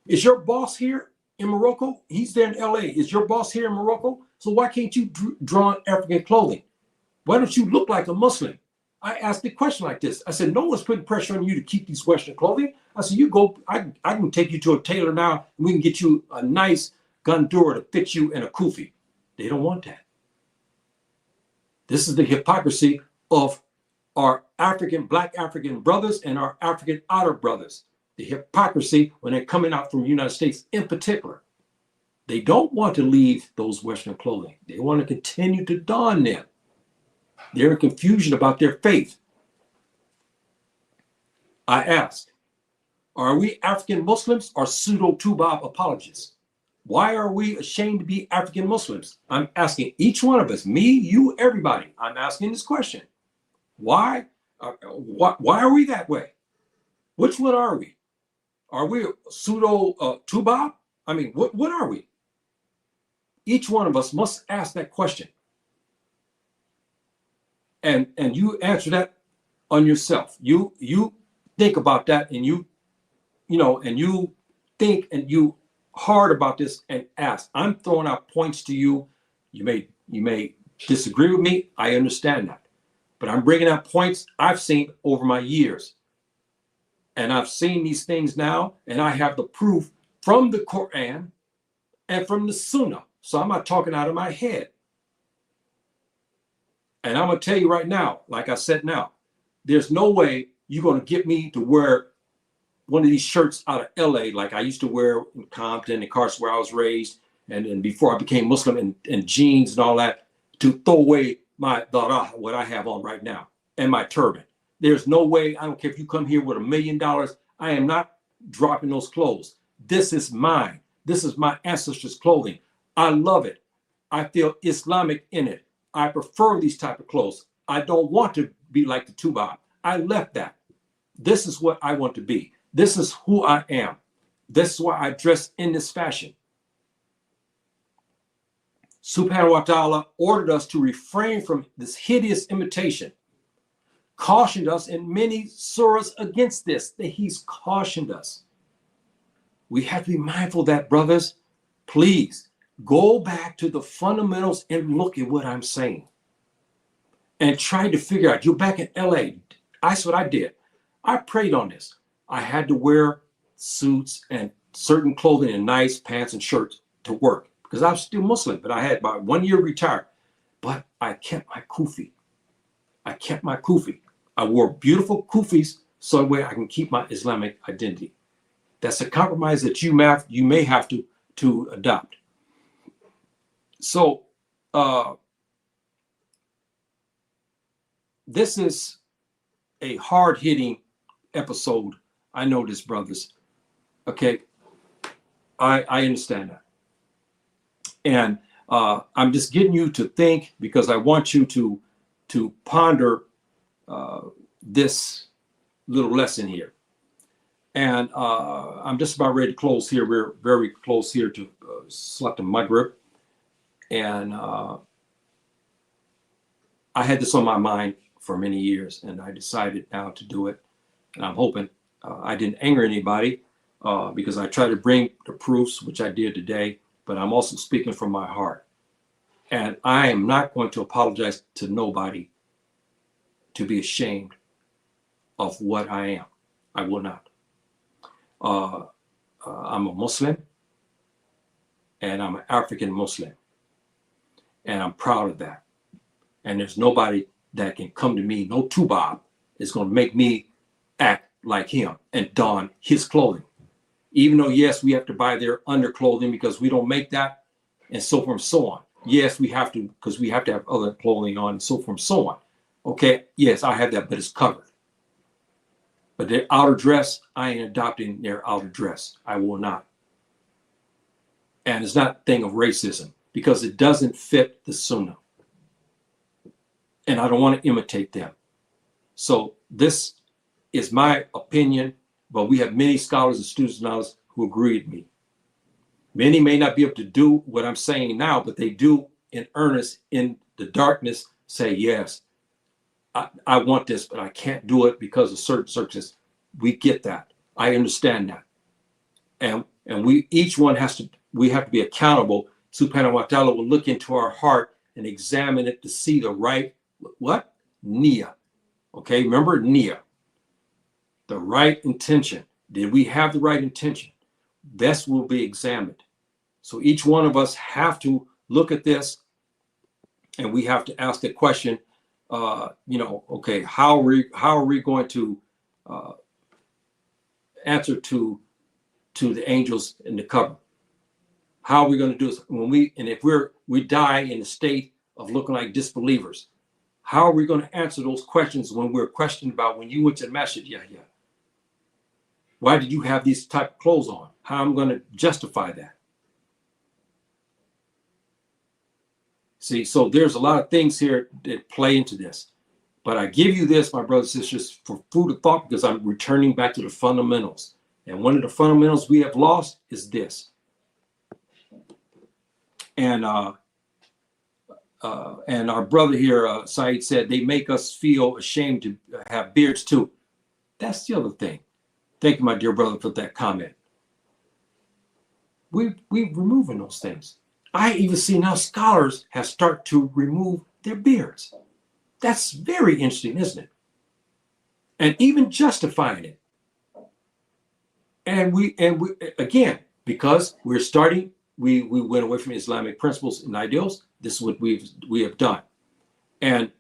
Is your boss here in Morocco? He's there in LA. Is your boss here in Morocco? So why can't you draw on African clothing? Why don't you look like a Muslim? I asked the question like this. I said, no one's putting pressure on you to keep these Western clothing. I said, you go, I can take you to a tailor now, and we can get you a nice gandura to fit you in a kufi. They don't want that. This is the hypocrisy of our Black African brothers and our African Arab brothers. The hypocrisy when they're coming out from the United States in particular. They don't want to leave those Western clothing. They want to continue to don them. They're in confusion about their faith. I ask, are we African Muslims or pseudo-Tubab apologists? Why are we ashamed to be African Muslims? I'm asking each one of us, me, you, everybody. I'm asking this question. Why are we that way? Which one are we? Are we pseudo-Tubab? I mean, what are we? Each one of us must ask that question. And you answer that on yourself. You think about that, and you think and you hard about this and ask. I'm throwing out points to you. You may disagree with me. I understand that. But I'm bringing out points I've seen over my years. And I've seen these things now, and I have the proof from the Quran and from the Sunnah. So I'm not talking out of my head. And I'm going to tell you right now, like I said now, there's no way you're going to get me to wear one of these shirts out of LA like I used to wear in Compton and Carson where I was raised, and before I became Muslim, and jeans and all that, to throw away my darah, what I have on right now, and my turban. There's no way. I don't care if you come here with $1 million. I am not dropping those clothes. This is mine. This is my ancestors' clothing. I love it. I feel Islamic in it. I prefer these type of clothes. I don't want to be like the Tubab. I left that. This is what I want to be. This is who I am. This is why I dress in this fashion. Subhanahu wa ta'ala ordered us to refrain from this hideous imitation, cautioned us in many surahs against this, that he's cautioned us. We have to be mindful of that, brothers. Please go back to the fundamentals and look at what I'm saying. And try to figure out, you're back in LA. That's what I did. I prayed on this. I had to wear suits and certain clothing and nice pants and shirts to work because I was still Muslim, but I had about 1 year retired. But I kept my kufi. I kept my kufi. I wore beautiful kufis so that way I can keep my Islamic identity. That's a compromise that you may have to adopt. So this is a hard-hitting episode. I know this, brothers. Okay, I understand that. And I'm just getting you to think because I want you to ponder this little lesson here. And I'm just about ready to close here. We're very close here to Salat al-Maghrib. And I had this on my mind for many years, and I decided now to do it. And I'm hoping I didn't anger anybody because I try to bring the proofs, which I did today, but I'm also speaking from my heart. And I am not going to apologize to nobody to be ashamed of what I am. I will not. I'm a Muslim, and I'm an African Muslim, and I'm proud of that. And there's nobody that can come to me, no Tubab is going to make me act like him and don his clothing. Even though, yes, we have to buy their underclothing because we don't make that, and so forth and so on. Yes, we have to, because we have to have other clothing on, and so forth and so on. Okay, yes, I have that, but it's covered. But their outer dress, I ain't adopting their outer dress. I will not. And it's not a thing of racism because it doesn't fit the Sunnah. And I don't want to imitate them. So this is my opinion, but we have many scholars and students now who agree with me. Many may not be able to do what I'm saying now, but they do in earnest in the darkness say, yes, I want this, but I can't do it because of certain circumstances. We get that. I understand that. And we each one we have to be accountable. Subhanahu wa ta'ala will look into our heart and examine it to see the right, what? Niyyah. Okay, remember niyyah. The right intention. Did we have the right intention? This will be examined. So each one of us have to look at this and we have to ask the question, okay, how are we going to answer to the angels in the cover? How are we going to do this if we die in a state of looking like disbelievers? How are we going to answer those questions when we're questioned about when you went to the masjid? Yeah. Why did you have these type of clothes on? How am I going to justify that? See, so there's a lot of things here that play into this. But I give you this, my brothers and sisters, for food of thought because I'm returning back to the fundamentals. And one of the fundamentals we have lost is this. And our brother here, Saeed, said they make us feel ashamed to have beards too. That's the other thing. Thank you, my dear brother, for that comment. We're removing those things. I even see now scholars have started to remove their beards. That's very interesting, isn't it? And even justifying it. And we again, because we're starting, we went away from Islamic principles and ideals. This is what we have done. And,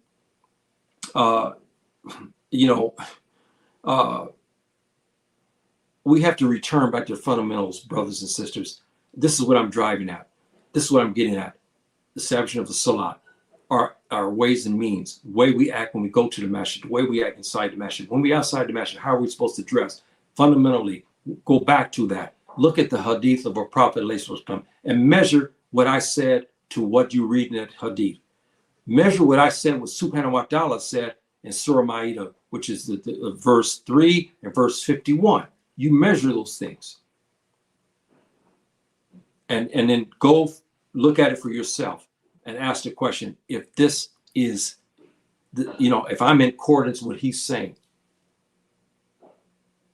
you know, we have to return back to fundamentals, brothers and sisters. This is what I'm driving at. This is what I'm getting at. The establishment of the salat, our ways and means, the way we act when we go to the masjid, the way we act inside the masjid. When we outside the masjid, how are we supposed to dress? Fundamentally, go back to that. Look at the hadith of our Prophet and measure what I said to what you read in that hadith. Measure what I said, what Subhannah wa ta'ala said in Surah Ma'idah, which is the verse 3 and verse 51. You measure those things. And then go look at it for yourself and ask the question, if this is, if I'm in accordance with what he's saying.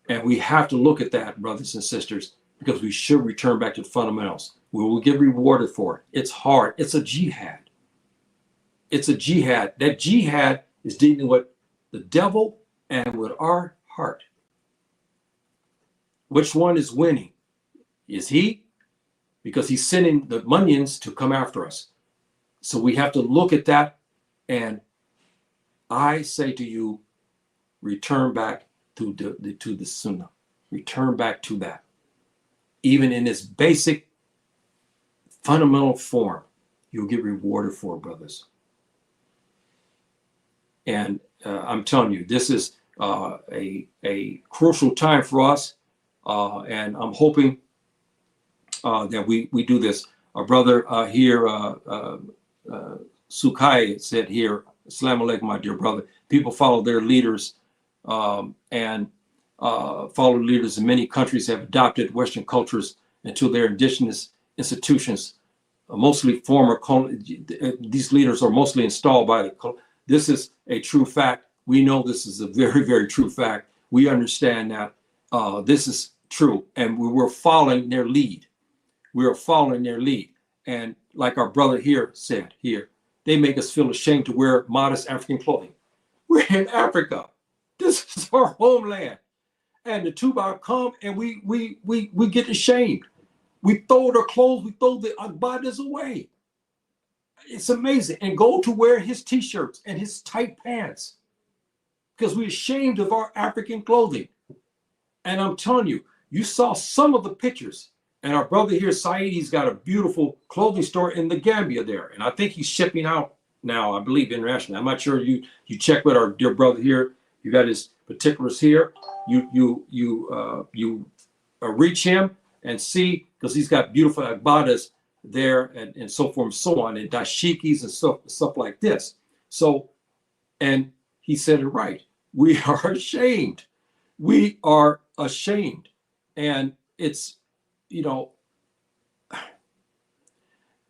And we have to look at that, brothers and sisters, because we should return back to the fundamentals. We will get rewarded for it. It's hard. It's a jihad. It's a jihad. That jihad is dealing with the devil and with our heart. Which one is winning? Is he? Because he's sending the minions to come after us. So we have to look at that. And I say to you, return back to the Sunnah. Return back to that. Even in its basic, fundamental form, you'll get rewarded for it, brothers. And I'm telling you, this is a crucial time for us. And I'm hoping that we do this. Our brother here, Sukai, said here, Assalamu alaikum, my dear brother. People follow their leaders and follow leaders in many countries have adopted Western cultures until their indigenous institutions, mostly former, these leaders are mostly installed by the, this is a true fact. We know this is a very, very true fact. We understand that this is true, and we were following their lead. We are following their lead. And like our brother here said here, they make us feel ashamed to wear modest African clothing. We're in Africa. This is our homeland. And the Tuba come and we get ashamed. We throw their clothes, we throw the Agbadas away. It's amazing. And go to wear his t-shirts and his tight pants because we're ashamed of our African clothing. And I'm telling you, you saw some of the pictures. And our brother here, Saeed, he's got a beautiful clothing store in the Gambia there. And I think he's shipping out now, I believe, internationally. I'm not sure. You check with our dear brother here. You got his particulars here. You reach him and see, because he's got beautiful agbadas there and so forth and so on, and dashikis and stuff like this. So, and he said it right. We are ashamed. We are ashamed. And it's,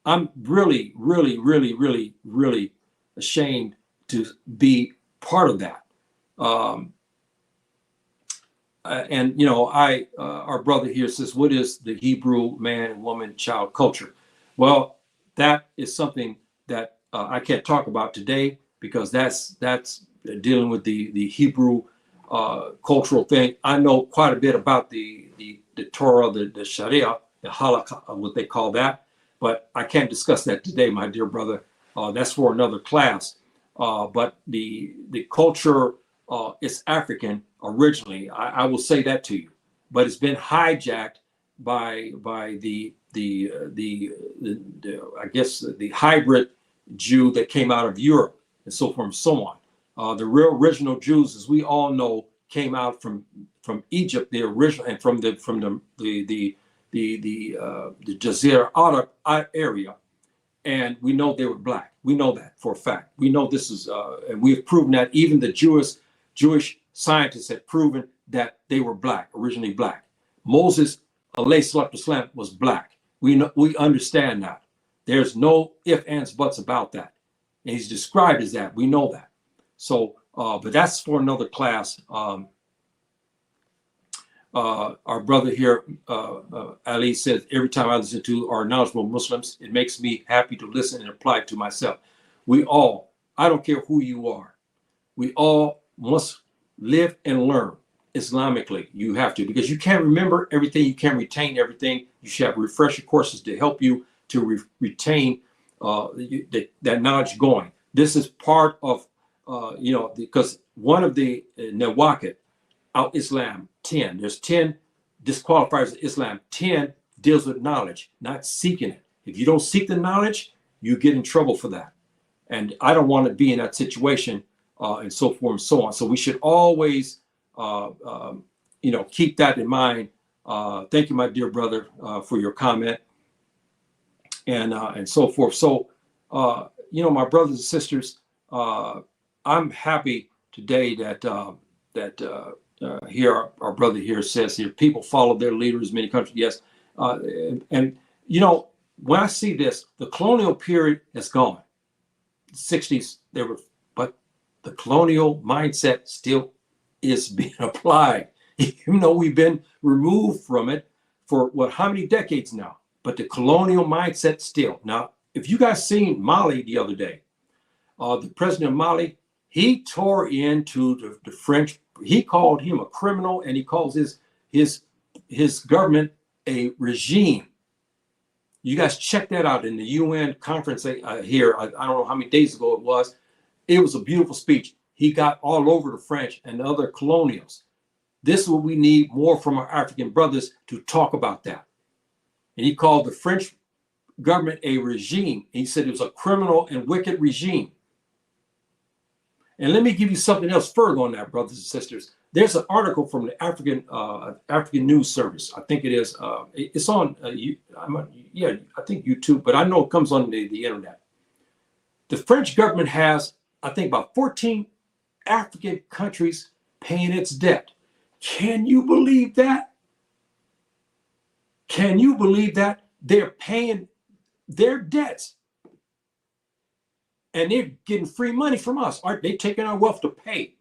I'm really, really, really, really, really ashamed to be part of that. Our brother here says, what is the Hebrew man, woman, child culture? Well, that is something that I can't talk about today because that's dealing with the Hebrew cultural thing. I know quite a bit about the Torah, the Sharia, the halakha, what they call that, but I can't discuss that today, my dear brother. That's for another class. But the culture is African originally. I will say that to you, but it's been hijacked by the I guess the hybrid Jew that came out of Europe and so forth and so on. The real original Jews, as we all know, came out from Egypt, the original, and from the Jazeera Arab area, and we know they were black. We know that for a fact. We know this is, and we have proven that. Even the Jewish scientists have proven that they were black, originally black. Moses, alayhi salatu wasalam, was black. We understand that. There's no ifs, ands, buts about that. And he's described as that. We know that. So, but that's for another class. Our brother here, Ali, says, every time I listen to our knowledgeable Muslims, it makes me happy to listen and apply it to myself. We all, I don't care who you are, we all must live and learn. Islamically. You have to, because you can't remember everything, you can't retain everything. You should have refresher courses to help you to retain that knowledge going. This is part of, because one of the Nawaqid out Islam, 10, there's 10 disqualifiers of Islam. 10 deals with knowledge, not seeking it. If you don't seek the knowledge, you get in trouble for that. And I don't want to be in that situation, and so forth and so on. So we should always, keep that in mind. Thank you, my dear brother, for your comment, and so forth. So, my brothers and sisters, I'm happy today that here our brother here says here people follow their leaders in many countries. Yes, and when I see this, the colonial period is gone. 60s but the colonial mindset still is being applied, even though we've been removed from it for how many decades now. But the colonial mindset still. Now, if you guys seen Mali the other day, the president of Mali, he tore into the French. He called him a criminal, and he calls his government a regime. You guys check that out in the UN conference here. I don't know how many days ago it was. It was a beautiful speech. He got all over the French and the other colonials. This is what we need more from our African brothers to talk about that. And he called the French government a regime. He said it was a criminal and wicked regime. And let me give you something else further on that, brothers and sisters. There's an article from the African News Service. I think it is. It's on, I think YouTube, but I know it comes on the internet. The French government has, I think, about 14 African countries paying its debt. Can you believe that? Can you believe that? They're paying their debts. And they're getting free money from us. Aren't they taking our wealth to pay?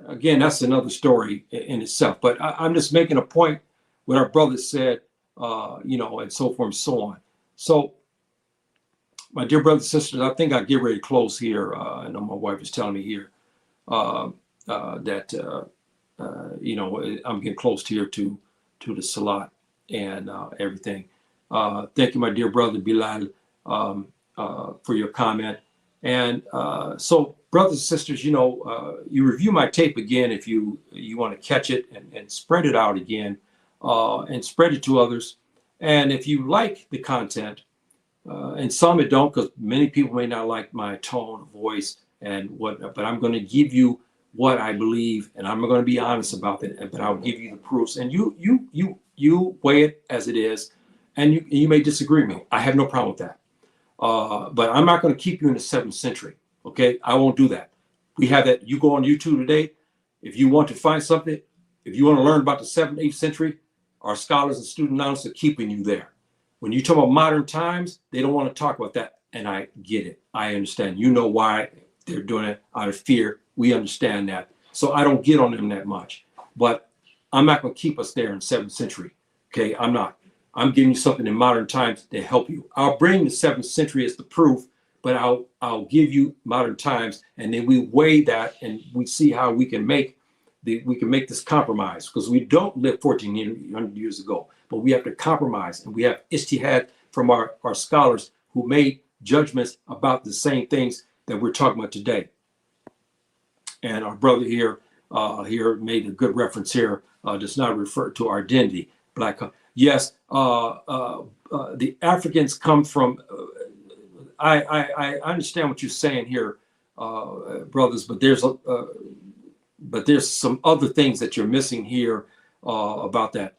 Again, that's another story in itself. But I'm just making a point what our brother said, and so forth and so on. So, my dear brothers and sisters, I think I'll get ready to close here. I know my wife is telling me here that, I'm getting close here to the Salat and everything. Thank you, my dear brother Bilal, for your comment. And so, brothers and sisters, you review my tape again if you want to catch it and spread it out again and spread it to others. And if you like the content, and some it don't, because many people may not like my tone of voice and whatnot, but I'm going to give you what I believe, and I'm going to be honest about it, but I'll give you the proofs, and you weigh it as it is, and you may disagree with me. I have no problem with that. But I'm not going to keep you in the 7th century. Okay, I won't do that. We have that. You go on YouTube today. If you want to find something, if you want to learn about the 7th, 8th century, our scholars and student analysts are keeping you there. When you talk about modern times, they don't want to talk about that. And I get it. I understand. You know why they're doing it out of fear. We understand that. So I don't get on them that much. But I'm not going to keep us there in 7th century. Okay, I'm not. I'm giving you something in modern times to help you. I'll bring the 7th century as the proof, but I'll give you modern times, and then we weigh that and we see how we can make this compromise, because we don't live 1400 years ago, but we have to compromise, and we have ijtihad from our scholars who made judgments about the same things that we're talking about today. And our brother here made a good reference here, does not refer to our identity, black. Yes, the Africans come from. I understand what you're saying here, brothers, but there's some other things that you're missing here about that.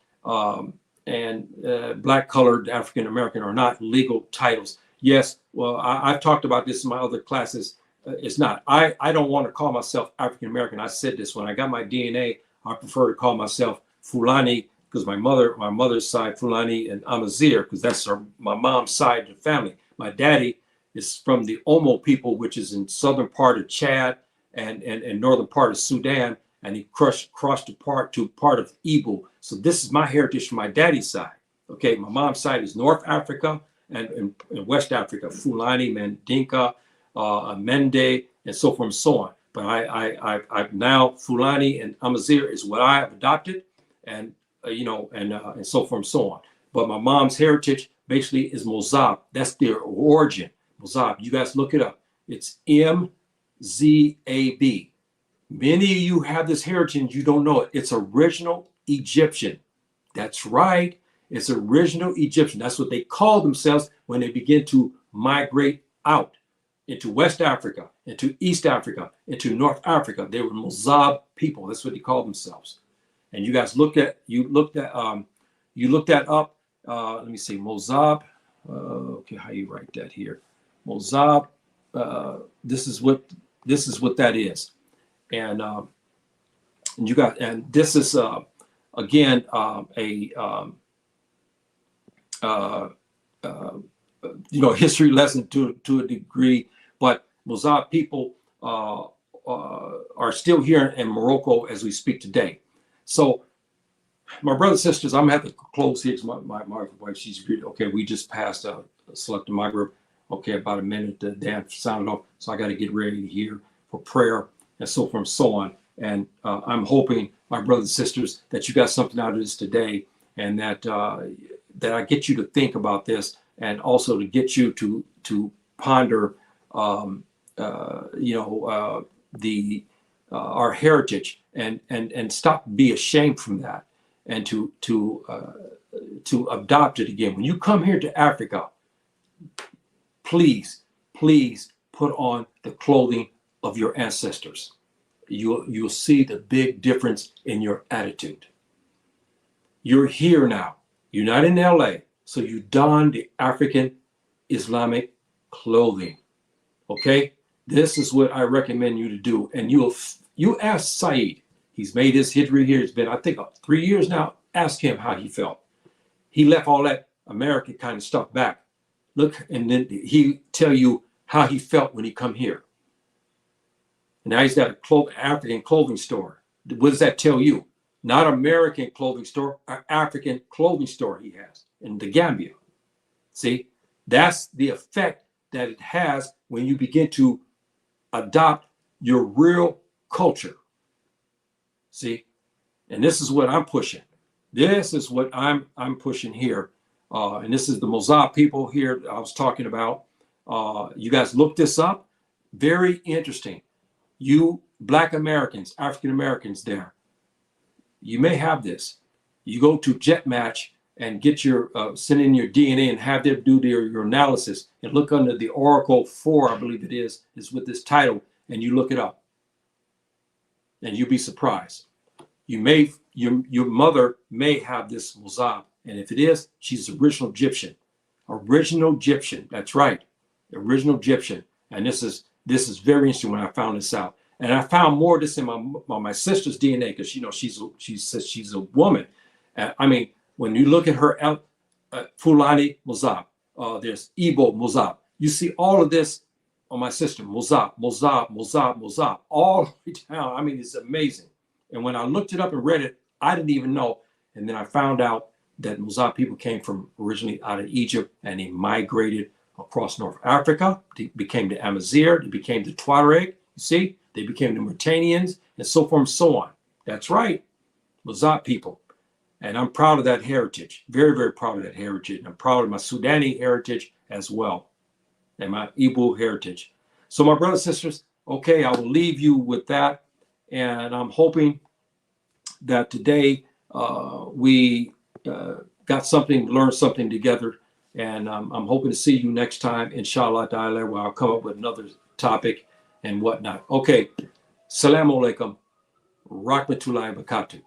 And black, colored, African American are not legal titles. Yes, well, I've talked about this in my other classes. It's not. I don't want to call myself African American. I said this when I got my DNA. I prefer to call myself Fulani, because my mother's side Fulani, and Amazigh, because that's my mom's side of the family. My daddy is from the Omo people, which is in southern part of Chad and northern part of Sudan, and he crossed to part of Igbo. So this is my heritage from my daddy's side. Okay, my mom's side is North Africa and West Africa, Fulani, Mandinka, Mende, and so forth and so on. But I now Fulani and Amazigh is what I have adopted, and and so forth and so on. But my mom's heritage basically is Mozab. That's their origin. Mozab. You guys look it up. It's MZAB. Many of you have this heritage, you don't know it. It's original Egyptian. That's right. It's original Egyptian. That's what they call themselves when they begin to migrate out into West Africa, into East Africa, into North Africa. They were Mozab people. That's what they call themselves. And you guys looked that up. Let me see, Mozab. Okay, how you write that here? Mozab. This is what that is. And you got, and this is again history lesson to a degree, but Mozab people are still here in Morocco as we speak today. So my brothers and sisters, I'm gonna have to close here because my wife, she's okay. We just passed selected my group. Okay, about a minute. The Dan sounded off, so I got to get ready here for prayer and so forth and so on. And I'm hoping, my brothers and sisters, that you got something out of this today, and that I get you to think about this, and also to get you to ponder, our heritage, and stop be ashamed from that, and to adopt it again. When you come here to Africa, please put on the clothing of your ancestors. You'll see the big difference in your attitude. You're here now. You're not in LA, so you don the African Islamic clothing. Okay? This is what I recommend you to do. And you ask Saeed. He's made his history here. It's been, I think, 3 years now. Ask him how he felt. He left all that American kind of stuff back. Look, and then he tell you how he felt when he come here. And now he's got a African clothing store. What does that tell you? Not American clothing store, an African clothing store he has in the Gambia. See, that's the effect that it has when you begin to adopt your real culture. See, and this is what I'm pushing. This is what I'm pushing here. And this is the Mozab people here I was talking about. You guys look this up. Very interesting. You Black Americans, African Americans there, you may have this. You go to Jet Match and get your, send in your DNA and have them do your analysis, and look under the Oracle 4, I believe it is with this title, and you look it up. And you'll be surprised. Your mother may have this Mozab. And if it is, she's original Egyptian. Original Egyptian. That's right. Original Egyptian. And this is very interesting when I found this out. And I found more of this in my sister's DNA, because she's a woman. I mean, when you look at her Fulani Mozab, there's Igbo Mozab. You see all of this on my sister. Mozab, all the way down. I mean, it's amazing. And when I looked it up and read it, I didn't even know. And then I found out that Mozab people came from originally out of Egypt, and they migrated across North Africa. They became the Amazigh, they became the Tuareg, you see? They became the Mauritanians, and so forth and so on. That's right, Mozab people. And I'm proud of that heritage, very, very proud of that heritage. And I'm proud of my Sudani heritage as well, and my Igbo heritage. So my brothers and sisters, okay, I will leave you with that. And I'm hoping that today we got something, learned something together. And I'm hoping to see you next time, inshallah ta'ala, where I'll come up with another topic and whatnot. Okay. Assalamu alaikum. Rahmatullahi wa barakatuh.